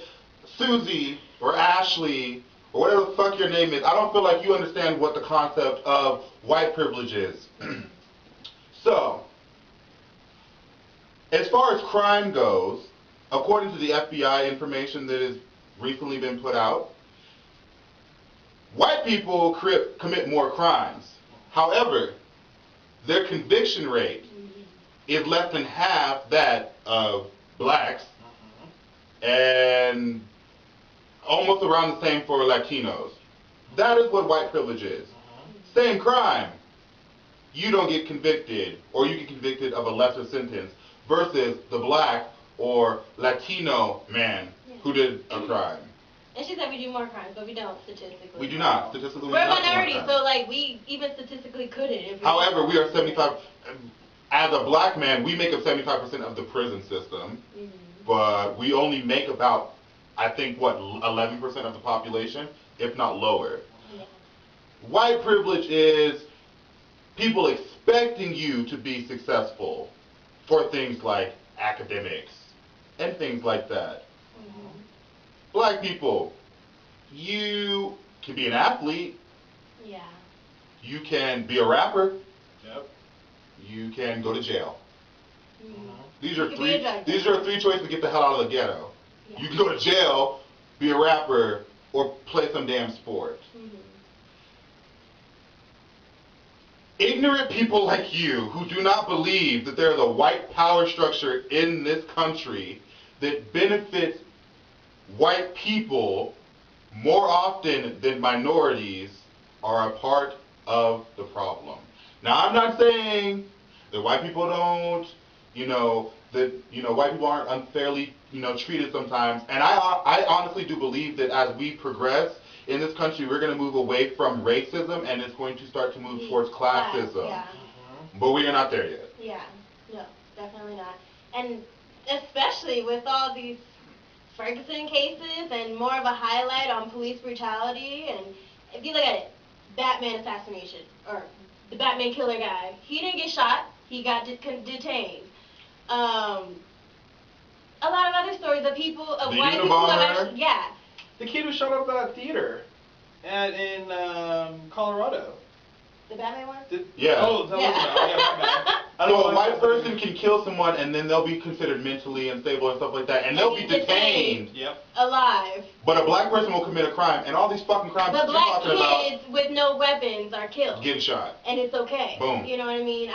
A: Susie or Ashley or whatever the fuck your name is, I don't feel like you understand what the concept of white privilege is. So, as far as crime goes, according to the FBI information that has recently been put out, white people commit more crimes. However, their conviction rate is less than half that of blacks, and almost around the same for Latinos. That is what white privilege is. Same crime, you don't get convicted, or you get convicted of a lesser sentence, versus the black or Latino man who did a crime.
B: And she said we do more crimes, but we don't statistically.
A: We do not. Statistically,
B: we're a
A: do not
B: minority,
A: do more
B: so like we even statistically couldn't. If
A: However, we are 75. As a black man, we make up 75% of the prison system, but we only make about, I think, 11% of the population, if not lower.
B: Yeah.
A: White privilege is people expecting you to be successful for things like academics and things like that. Black people, you can be an athlete.
B: Yeah.
A: You can be a rapper.
C: Yep.
A: You can go to jail. These are
B: You
A: three choices to get the hell out of the ghetto.
B: Yeah.
A: You can go to jail, be a rapper, or play some damn sport. Ignorant people like you who do not believe that there is a white power structure in this country that benefits white people more often than minorities are a part of the problem. Now, I'm not saying that white people don't, white people aren't unfairly, treated sometimes. And I honestly do believe that as we progress in this country, we're going to move away from racism, and it's going to start to move towards classism.
B: Yeah.
A: But we are not there yet.
B: Yeah. No, definitely not. And especially with all these Ferguson cases and more of a highlight on police brutality. And if you look at it, Batman assassination, or the Batman killer guy, he didn't get shot, he got detained. A lot of other stories of people, of
A: The
B: white people who have
A: Unabomber.
B: actually, yeah.
C: The kid who shot up that theater in Colorado.
B: The Batman one?
A: Yeah.
C: Oh, that was my bad. I don't
A: So
C: know
A: a white person can kill someone, and then they'll be considered mentally unstable and stuff like that, and they'll be detained.
C: Yep.
B: Alive.
A: But a black person will commit a crime, and all these fucking crimes
B: But
A: that you're
B: black
A: talking about,
B: kids with no weapons are killed.
A: getting shot.
B: And it's okay.
A: Boom.
B: You know what I mean?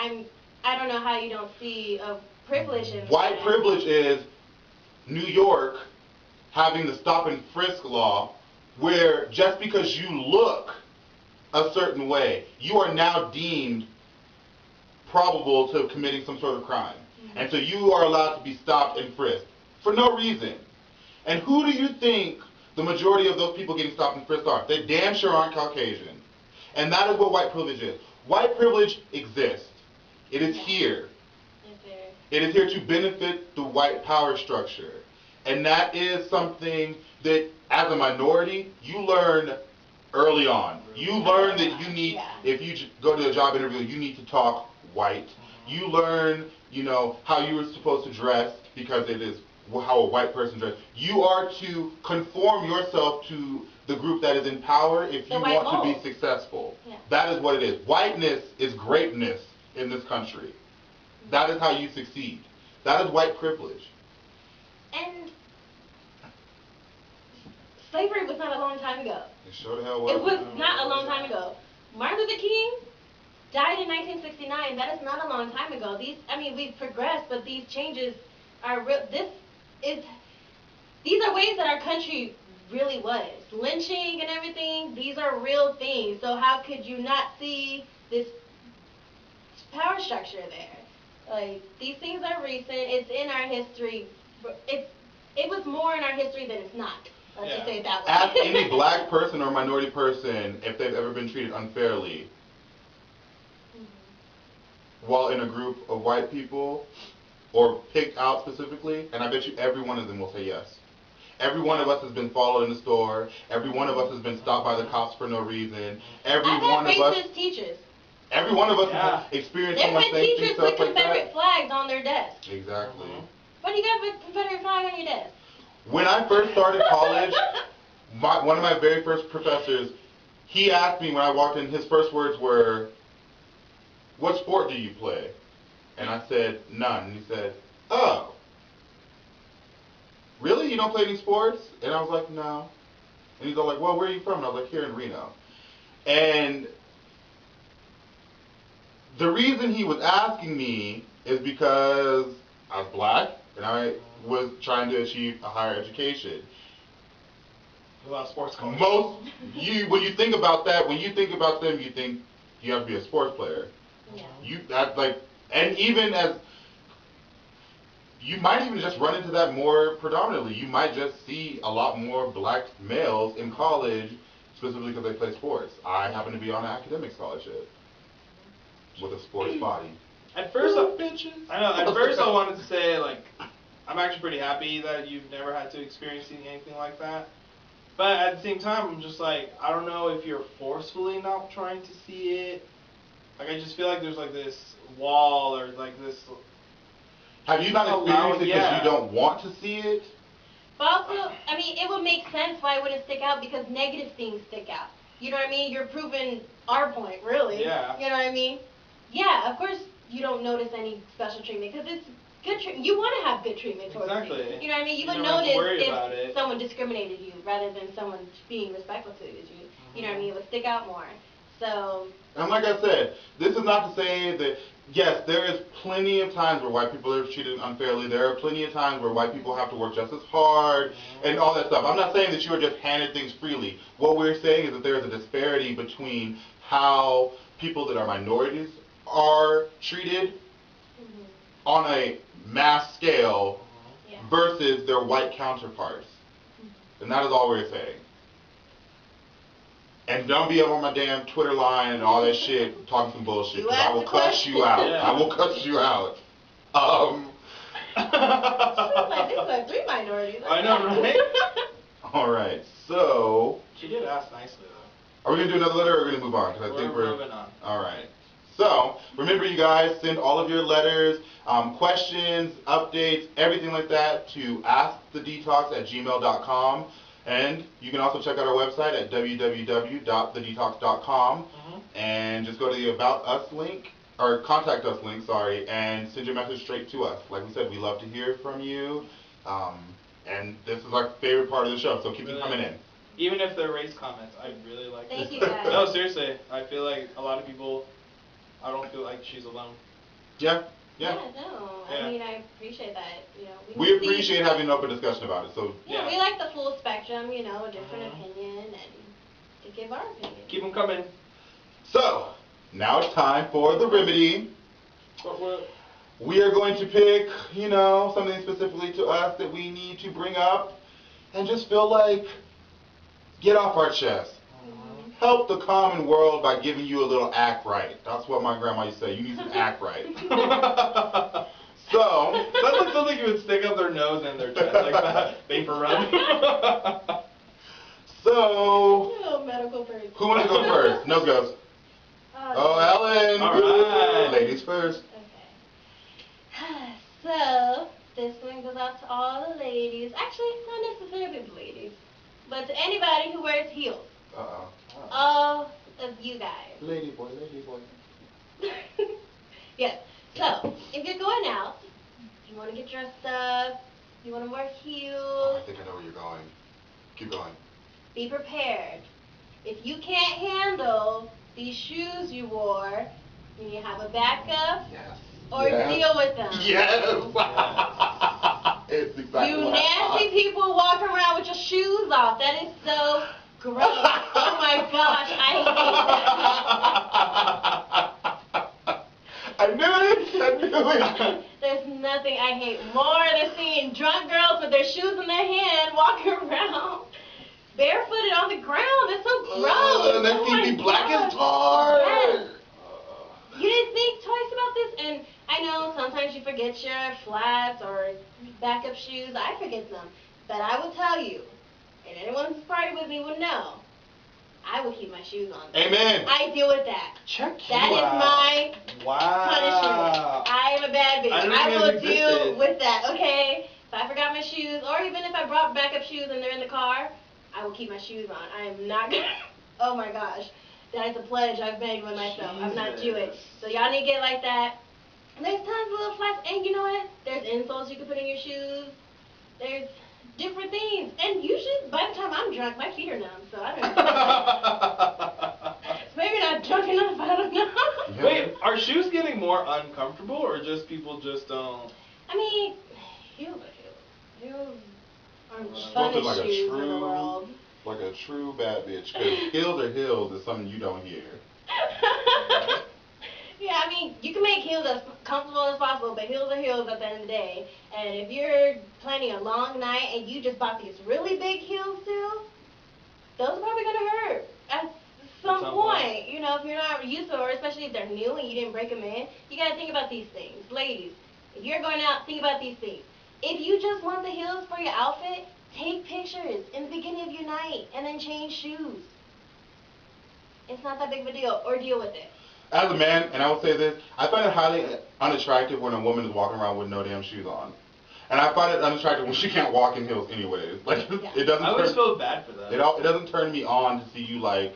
B: I don't know how you don't see a privilege in
A: White privilege is New York having the stop and frisk law, where just because you look a certain way, you are now deemed probable to committing some sort of crime. And so you are allowed to be stopped and frisked for no reason. And who do you think the majority of those people getting stopped and frisked are? They damn sure aren't Caucasian. And that is what white privilege is. White privilege exists. It is here. It is here to benefit the white power structure. And that is something that, as a minority, you learn early on. You learn that you need, if you go to a job interview, you need to talk white. You learn, how you were supposed to dress, because it is how a white person dresses. You are to conform yourself to the group that is in power if you want to be successful.
B: Yeah.
A: That is what it is. Whiteness is greatness in this country. That is how you succeed. That is white privilege.
B: And slavery was not a long time ago.
A: It sure the hell was.
B: It was not a long time ago. Martin Luther King died in 1969. That is not a long time ago. We've progressed, but these changes are real. These are ways that our country really was. Lynching and everything, these are real things. So how could you not see this power structure there? Like, these things are recent. It's in our history. It was more in our history than it's not. Let's just say it that way.
A: Ask any black person or minority person if they've ever been treated unfairly. while in a group of white people, or picked out specifically, and I bet you every one of them will say yes. Every one of us has been followed in the store. Every one of us has been stopped by the cops for no reason. Every
B: I've
A: one
B: had
A: of us.
B: racist teachers.
A: Every one of us has experienced
B: There's
A: someone
B: been
A: saying
B: teachers
A: stuff
B: with
A: like
B: Confederate
A: that.
B: flags on their desk.
A: Exactly.
B: Why do you got a Confederate flag on your desk?
A: When I first started college, one of my very first professors, he asked me when I walked in, his first words were, "What sport do you play?" And I said, "None." And he said, "Oh. Really? You don't play any sports?" And I was like, "No." And he's all like, "Well, where are you from?" And I was like, "Here in Reno." And the reason he was asking me is because I was black and I was trying to achieve a higher education.
C: A lot of sports college.
A: When you think about that, when you think about them, you think you have to be a sports player.
B: Yeah.
A: And even as you might even just run into that more predominantly. You might just see a lot more black males in college, specifically because they play sports. I happen to be on an academic scholarship with a sports body.
C: At first,
A: bitches.
C: I know. At first, I wanted to say like, I'm actually pretty happy that you've never had to experience anything like that. But at the same time, I'm just like, I don't know if you're forcefully not trying to see it. Like, I just feel like there's like this wall or like this.
A: Have you not experienced it because you don't want to see it?
B: But also, I mean, it would make sense why it wouldn't stick out because negative things stick out. You know what I mean? You're proving our point, really.
C: Yeah.
B: You know what I mean? Yeah, of course you don't notice any special treatment because it's good treatment. You want to have good treatment towards
C: Exactly.
B: you. You know what I mean? You would
C: don't have to worry
B: notice
C: about
B: if
C: it.
B: someone discriminated you rather than someone being respectful to you. You know what I mean? It would stick out more. So.
A: And like I said, this is not to say that, yes, there is plenty of times where white people are treated unfairly. There are plenty of times where white people have to work just as hard and all that stuff. I'm not saying that you are just handed things freely. What we're saying is that there is a disparity between how people that are minorities are treated on a mass scale versus their white counterparts. And that is all we're saying. And don't be up on my damn Twitter line and all that shit talking some bullshit, because I will cuss you out.
C: Yeah.
A: I will cuss you out.
B: This is like 3 minorities.
C: I know, right?
A: Alright, so.
C: She did ask nicely, though.
A: Are we going to do another letter or are we going to move on? Because I think we're
C: moving on.
A: Alright. So, remember you guys, send all of your letters, questions, updates, everything like that to askthedetox@gmail.com. And you can also check out our website at www.thedetox.com and just go to the About Us link, or Contact Us link, sorry, and send your message straight to us. Like we said, we love to hear from you, and this is our favorite part of the show, so keep them coming in.
C: Even if they're race comments, I really like
B: Thank
C: this.
B: you, guys.
C: No, seriously, I feel like a lot of people, I don't feel like she's alone.
A: Yeah.
B: Yeah, no.
C: Yeah.
B: I mean, I appreciate that. You know,
A: We appreciate having an open discussion about it. So
B: Yeah, we like the full spectrum. You know, a different opinion, and to give our opinion.
C: Keep them coming.
A: So now it's time for the remedy.
C: What?
A: We are going to pick, you know, something specifically to us that we need to bring up, and just feel like get off our chest. Help the common world by giving you a little act right. That's what my grandma used to say. You need some act right. So,
C: that's like something you would stick up their nose and their chest like that. Vapor rub.
A: So,
B: Medical person.
A: who wants to go first? No goes. Oh, Ellen.
C: All right.
A: Ladies first.
B: Okay. So, this one goes out to all the ladies. Actually, not necessarily the ladies, but to anybody who wears heels.
A: Uh-oh.
B: All of you guys.
A: Lady boy, lady boy.
B: Yes. So, if you're going out, you want to get dressed up, you want to wear heels.
A: Oh, I think I know where you're going. Keep going.
B: Be prepared. If you can't handle these shoes you wore, you need to have a backup or deal with them.
A: Yes. It's exactly
B: You
A: what I
B: nasty people walk around with your shoes off. That is so gross. Oh my gosh, I
A: I knew it.
B: hate that. There's nothing I hate more than seeing drunk girls with their shoes in their hand walking around barefooted on the ground. That's so gross.
A: That can be black as tar.
B: Yes. You didn't think twice about this, and I know sometimes you forget your flats or backup shoes. I forget them. But I will tell you, and anyone who's party with me would know, I will keep my shoes on.
A: Amen.
B: I deal with that.
C: Check you
B: That is
C: out.
B: my
C: Wow.
B: punishment. I am a bad bitch.
C: I
B: I will
C: didn't
B: deal
C: existed.
B: with that, okay? If I forgot my shoes, or even if I brought backup shoes and they're in the car, I will keep my shoes on. I am not gonna, oh my gosh. That is a pledge I've made with myself. I'm not Jewish. So y'all need to get like that. And there's tons of little flats, and you know what? There's insoles you can put in your shoes. There's different things. And usually, by the time I'm drunk, my feet are numb, so I don't know. Maybe not drunk enough, I don't know.
C: Wait, are shoes getting more uncomfortable, or just people just don't?
B: I mean, heels are heels. Heels are the
A: Spoken
B: funnest
A: like a
B: shoes in the
A: true-
B: world.
A: Like a true bad bitch. Because heels are heels is something you don't hear.
B: Yeah, I mean, you can make heels as comfortable as possible, but heels are heels at the end of the day. And if you're planning a long night and you just bought these really big heels too, those are probably going to hurt at some point. You know, if you're not used to it, or especially if they're new and you didn't break them in, you got to think about these things. Ladies, if you're going out, think about these things. If you just want the heels for your outfit, take pictures in the beginning of your night and then change shoes. It's not that big of a deal, or deal with it.
A: As a man, and I will say this, I find it highly unattractive when a woman is walking around with no damn shoes on. And I find it unattractive when she can't walk in heels anyways. Like, it doesn't
C: I always
A: turn,
C: feel bad for them.
A: it doesn't turn me on to see you, like,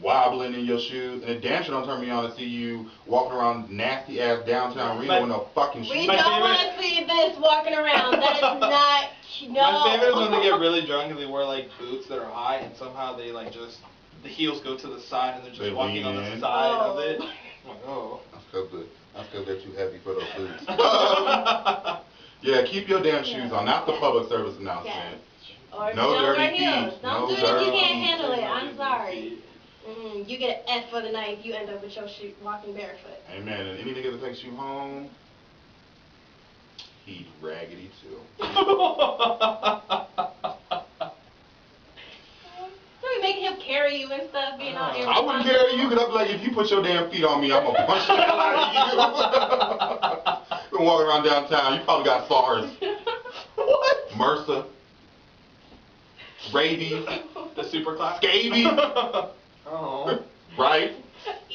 A: wobbling in your shoes. And it damn sure don't turn me on to see you walking around nasty-ass downtown Reno with no fucking shoes.
B: We
C: My
B: don't want
C: favorite-
B: to see this walking around. That is not, no.
C: My favorite is when they get really drunk and they wear like boots that are high, and somehow they like just the heels go to the side and they're just
A: They
C: walking on
A: lean
C: the
A: in.
C: side of
B: Oh.
C: it. I'm like, oh.
A: That's because they're too heavy for those boots. Yeah, keep your damn shoes on. That's the public service announcement.
B: Or
A: No
B: don't
A: dirty
B: wear
A: feet.
B: heels. Don't
A: No
B: do it if you
A: dirty
B: can't
A: feet.
B: handle it. I'm sorry. You get an F for the night if you end up with your shoe walking barefoot.
A: Amen. And any nigga that takes you home, he's raggedy too.
B: So we making him carry you and stuff, being all irresponsible.
A: I wouldn't carry you because I'd be like, if you put your damn feet on me, I'm going to punch the hell out of you. Been walking around downtown, you probably got SARS,
C: What?
A: MRSA, rabies,
C: The super class?
A: scabies,
C: Oh.
A: right?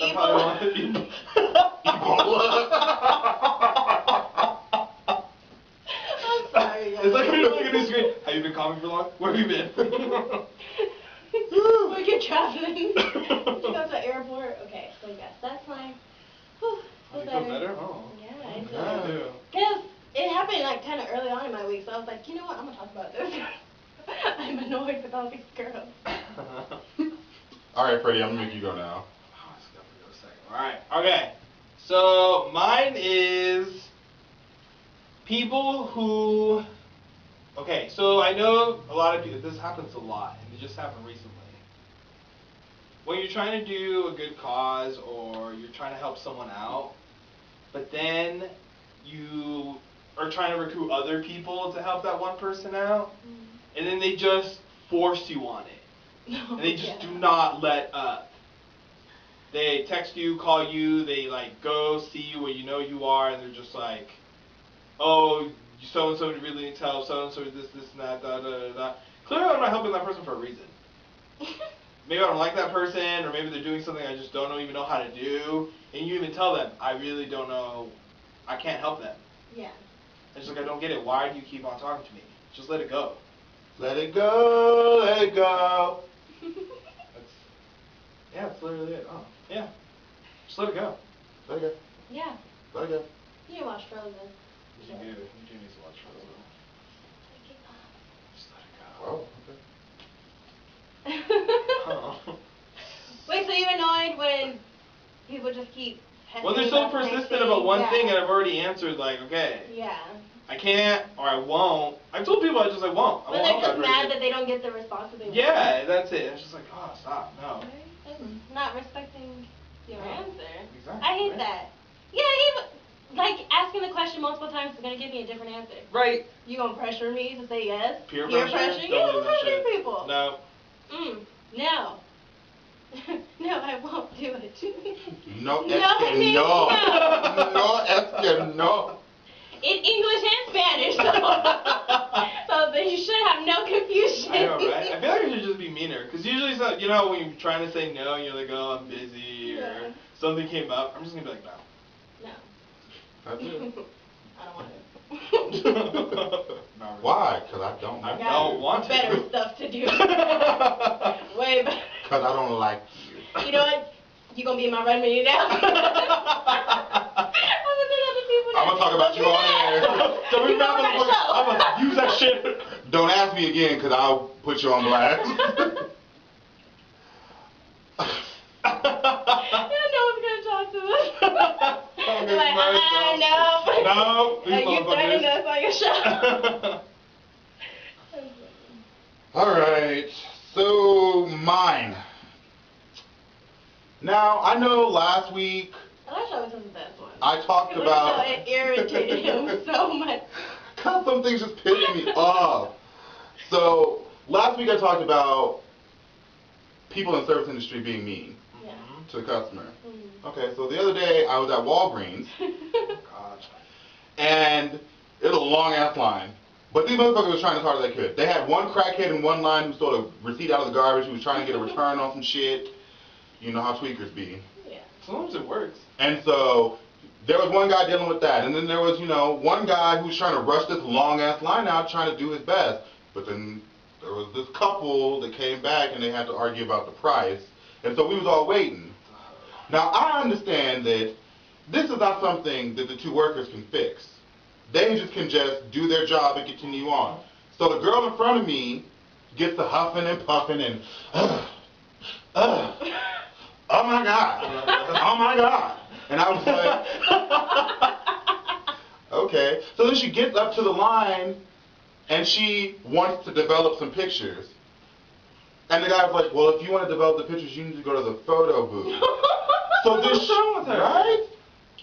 C: I probably wanted
A: Ebola.
B: I'm sorry, guys.
C: It's like when you look at the screen. Have you been calming for long? Where have you been?
B: We get traveling. Did you go to the airport? Okay, so yes, that's my. Whew,
C: Oh, you feel better? Oh.
B: Yeah, I do.
C: Yeah, I do.
B: Because it happened like kind of early on in my week, so I was like, you know what, I'm gonna talk about this. I'm annoyed with all these girls.
A: All right, Freddie, I'm going to make you go now.
C: Oh, it's gonna be a second. Alright, okay. So, mine is people who. Okay, so I know a lot of people. This happens a lot, and it just happened recently. When you're trying to do a good cause or you're trying to help someone out, but then you are trying to recruit other people to help that one person out, and then they just force you on it. And they just do not let up. They text you, call you, they like go see you where you know you are, and they're just like, oh, so and so really needs help, so and so this, and that, da da da da. Clearly, I'm not helping that person for a reason. Maybe I don't like that person, or maybe they're doing something I just don't even know how to do, and you even tell them, I really don't know, I can't help them.
B: Yeah.
C: It's just like, I don't get it. Why do you keep on talking to me? Just let it go.
A: Let it go, let it go.
C: That's literally it. Oh, yeah. Just let it go.
A: Let it go,
B: Yeah.
A: let it go.
B: You didn't watch Frozen.
C: You do need to watch Frozen. Just let it
A: Oh,
C: go. Oh.
B: Wait, so you're annoyed when people just keep
C: Well, they're so persistent about one thing, and I've already answered, like, okay,
B: Yeah.
C: I can't, or I won't. I've told people I won't. I
B: But
C: won't
B: they're
C: help
B: just
C: that
B: mad
C: person.
B: that they don't get the response that they want.
C: Yeah, that's it. It's just like, oh, stop, no.
B: That's not respecting your answer.
C: Exactly.
B: I hate
C: Right.
B: that. Yeah, even, like, asking the question multiple times is going to give me a different answer.
C: Right.
B: You going to pressure me to say yes?
C: Peer pressure?
B: pressure?
C: Don't
B: Yeah,
C: do
B: we're
C: that
B: pressuring
C: shit.
B: people.
C: No.
B: No. No, I won't do it.
A: No, es
B: No
A: que
B: means
A: no.
B: no.
A: No, es que no.
B: In English and Spanish, so that you should have no confusion.
C: I know, right? I feel like I should just be meaner. Because usually, you know, when you're trying to say no, and you're like, oh, I'm busy, or something came up, I'm just going to be like, no.
B: No.
A: That's it.
B: I don't want to.
C: Not really.
A: Why? Because I don't
C: I
A: like
C: don't want to.
B: Better stuff to do. Way better.
A: Because I don't like you.
B: You know what? You're going to be in my run meeting now.
A: I'm going to talk about you on air.
C: So we
B: You know
C: wrap
B: what
C: up.
B: I
C: I'm going to use that shit.
A: Don't ask me again because I'll put you on blast.
B: No one's going to talk to us. They're like, no.
C: No.
B: You threatened us on your show.
A: All right. So, mine. Now, I know last week
B: Last show was the best one.
A: I talked
B: It was
A: about...
B: so, it irritated him so much.
A: God, some things just piss me off. So, last week I talked about people in the service industry being mean
B: Yeah.
A: to the customer.
B: Mm.
A: Okay, so the other day I was at Walgreens,
C: God.
A: and it was a long-ass line. But these motherfuckers was trying as hard as they could. They had one crackhead in one line who stole a receipt out of the garbage, who was trying to get a return on some shit. You know how tweakers be.
B: Yeah.
C: Sometimes it works.
A: And so, there was one guy dealing with that, and then there was, you know, one guy who was trying to rush this long-ass line out, trying to do his best. But then there was this couple that came back, and they had to argue about the price, and so we was all waiting. Now, I understand that this is not something that the two workers can fix. They just can just do their job and continue on. So the girl in front of me gets to huffing and puffing and, oh my God, oh my God. And I was like, okay. So then she gets up to the line and she wants to develop some pictures. And the guy's like, well, if you want to develop the pictures, you need to go to the photo booth. So then
C: What's wrong with her?
A: right?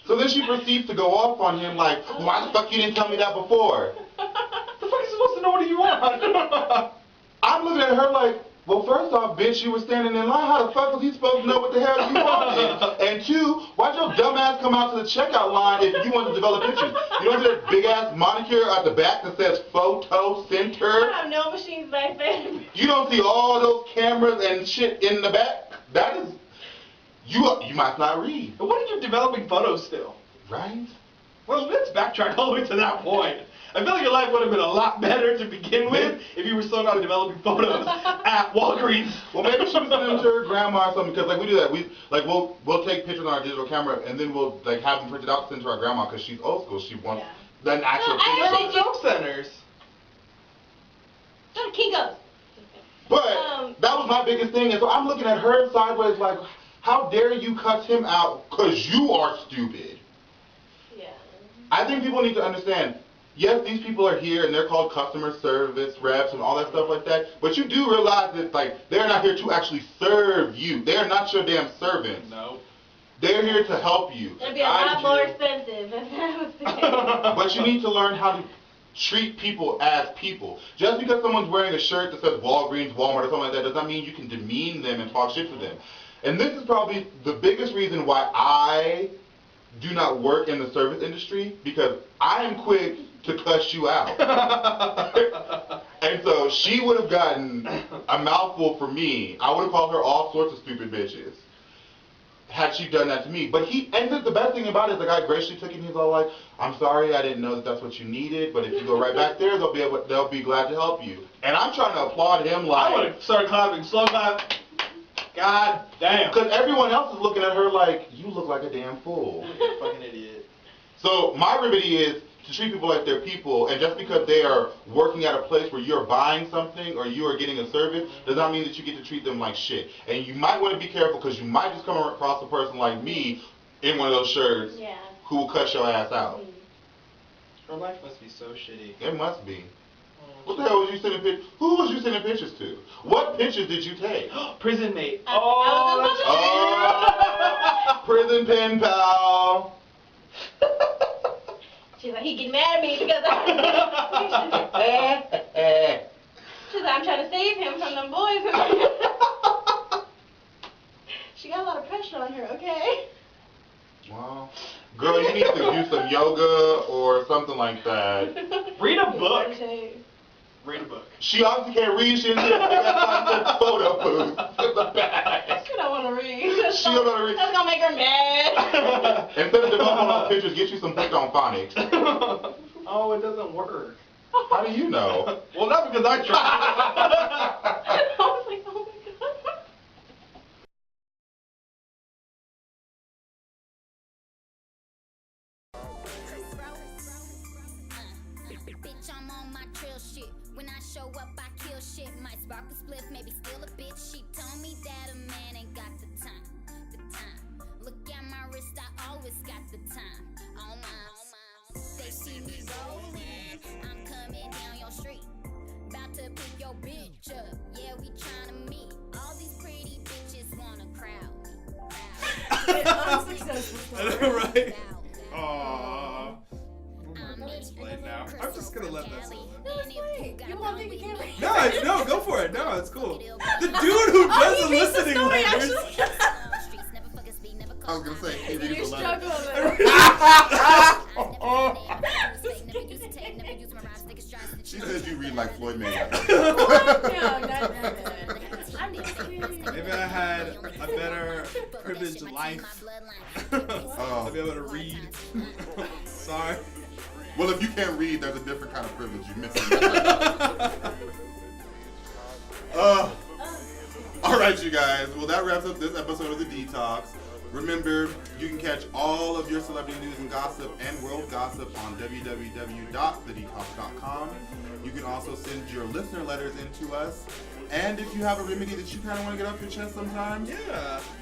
A: So then she proceeds to go off on him like, why the fuck you didn't tell me that before?
C: The fuck are you supposed to know what you want?
A: I'm looking at her like, well, first off, bitch, you were standing in line. How the fuck was he supposed to know what the hell you wanted? And two, why'd your dumb ass come out to the checkout line if you wanted to develop pictures? You don't see that big ass moniker at the back that says Photo Center?
B: I have no machines back there.
A: You don't see all those cameras and shit in the back? That is, you must not read.
C: But what if you're developing photos still?
A: Right?
C: Well, let's backtrack all the way to that point. I feel like your life would have been a lot better to begin with if you were still not developing photos at Walgreens.
A: Well, maybe she was sending them to her grandma or something, because like we do that. We'll take pictures on our digital camera and then we'll like have them printed out to send to our grandma because she's old school. She wants an actual
B: No, I
A: picture.
B: actually
C: Film centers.
B: Go to Kinko's.
A: But that was my biggest thing, and so I'm looking at her sideways like, how dare you cuss him out because you are stupid.
B: Yeah.
A: I think people need to understand, yes, these people are here and they're called customer service reps and all that stuff like that, but you do realize that like they're not here to actually serve you. They're not your damn servants.
C: No.
A: They're here to help you.
B: It'd be a lot more expensive if that was the case.
A: But you need to learn how to treat people as people. Just because someone's wearing a shirt that says Walgreens, Walmart, or something like that does not mean you can demean them and talk shit to them. And this is probably the biggest reason why I do not work in the service industry, because I am quick to cuss you out. And so she would have gotten a mouthful from me. I would have called her all sorts of stupid bitches had she done that to me. But the best thing about it is the guy graciously took it and he's all like, I'm sorry, I didn't know that that's what you needed, but if you go right back there, they'll be glad to help you. And I'm trying to applaud him like,
C: I would have started clapping, slow clap. God damn.
A: because everyone else is looking at her like, you look like a damn fool.
C: You're a fucking idiot.
A: So my remedy is to treat people like they're people, and just because they are working at a place where you're buying something or you are getting a service does not mean that you get to treat them like shit. And you might want to be careful because you might just come across a person like me in one of those shirts who will cuss your ass out.
C: Her life must be so shitty.
A: It must be. What the hell was you sending pictures? Who was you sending pictures to? What pictures did you take?
C: Prison mate.
B: I was
A: Oh, prison pen pal.
B: She's like, he get mad at me because she's like, I'm trying to save him from them boys. She got a lot of pressure on her, okay?
A: Well, girl, you need to do some yoga or something like that.
C: Read a book. Read a book.
A: She obviously can't read. She didn't get photo booth in the back.
B: She don't want to read.
A: She don't want to read.
B: That's going to make her mad.
A: Instead of developing all pictures, get you some book on phonics.
C: Oh, it doesn't work.
A: How do you know?
C: Well, not because I tried.
B: I was like, oh my God.
D: Bitch, I'm on my trail shit. When I show up, I kill shit. Might spark a spliff, maybe steal a bitch. She told me that a man ain't got the time. The time. Look at my wrist, I always got the time. On my. They see me rolling. I'm coming down your street. About to pick your bitch up. Yeah, we tryna meet. All these pretty bitches wanna crowd me.
E: I know, right? Aww. It's played now. I'm just gonna let that song.
B: No, it's fine. You want to think you can't
E: No, go for it. No, it's cool. The dude who does the listening letters.
A: I was gonna say, he reads
B: You
A: the letter.
B: struggle with it.
A: She says you read like Floyd Mayweather.
B: I'm just kidding.
E: Maybe I had a better privileged life. I'll be able to read. Sorry.
A: Well, if you can't read, there's a different kind of privilege you're missing. All right, you guys. Well, that wraps up this episode of the D-Tox. Remember, you can catch all of your celebrity news and gossip and world gossip on www.thedtox.com. You can also send your listener letters in to us. And if you have a remedy that you kind of want to get off your chest sometimes,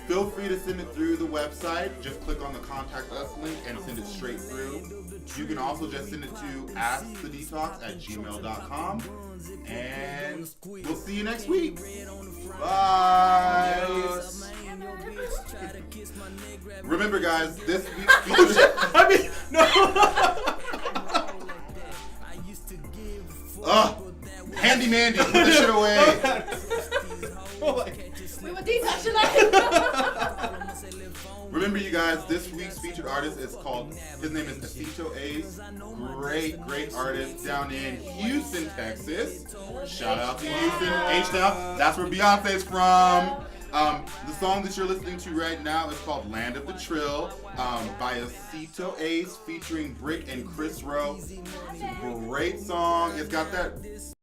A: feel free to send it through the website. Just click on the Contact Us link and send it straight through. You can also just send it to askthedetox@gmail.com. And we'll see you next week. Bye. Remember, guys, this week's feature...
E: I mean, no.
A: Handy Mandy, put the shit away.
B: We were detoxing.
A: Remember, you guys, this week's featured artist is called, his name is Acito Ace. Great artist down in Houston, Texas. Shout out to Houston. H-Town, that's where Beyonce's from. The song that you're listening to right now is called Land of the Trill by Acito Ace featuring Brick and Chris Rowe. Great song. It's got that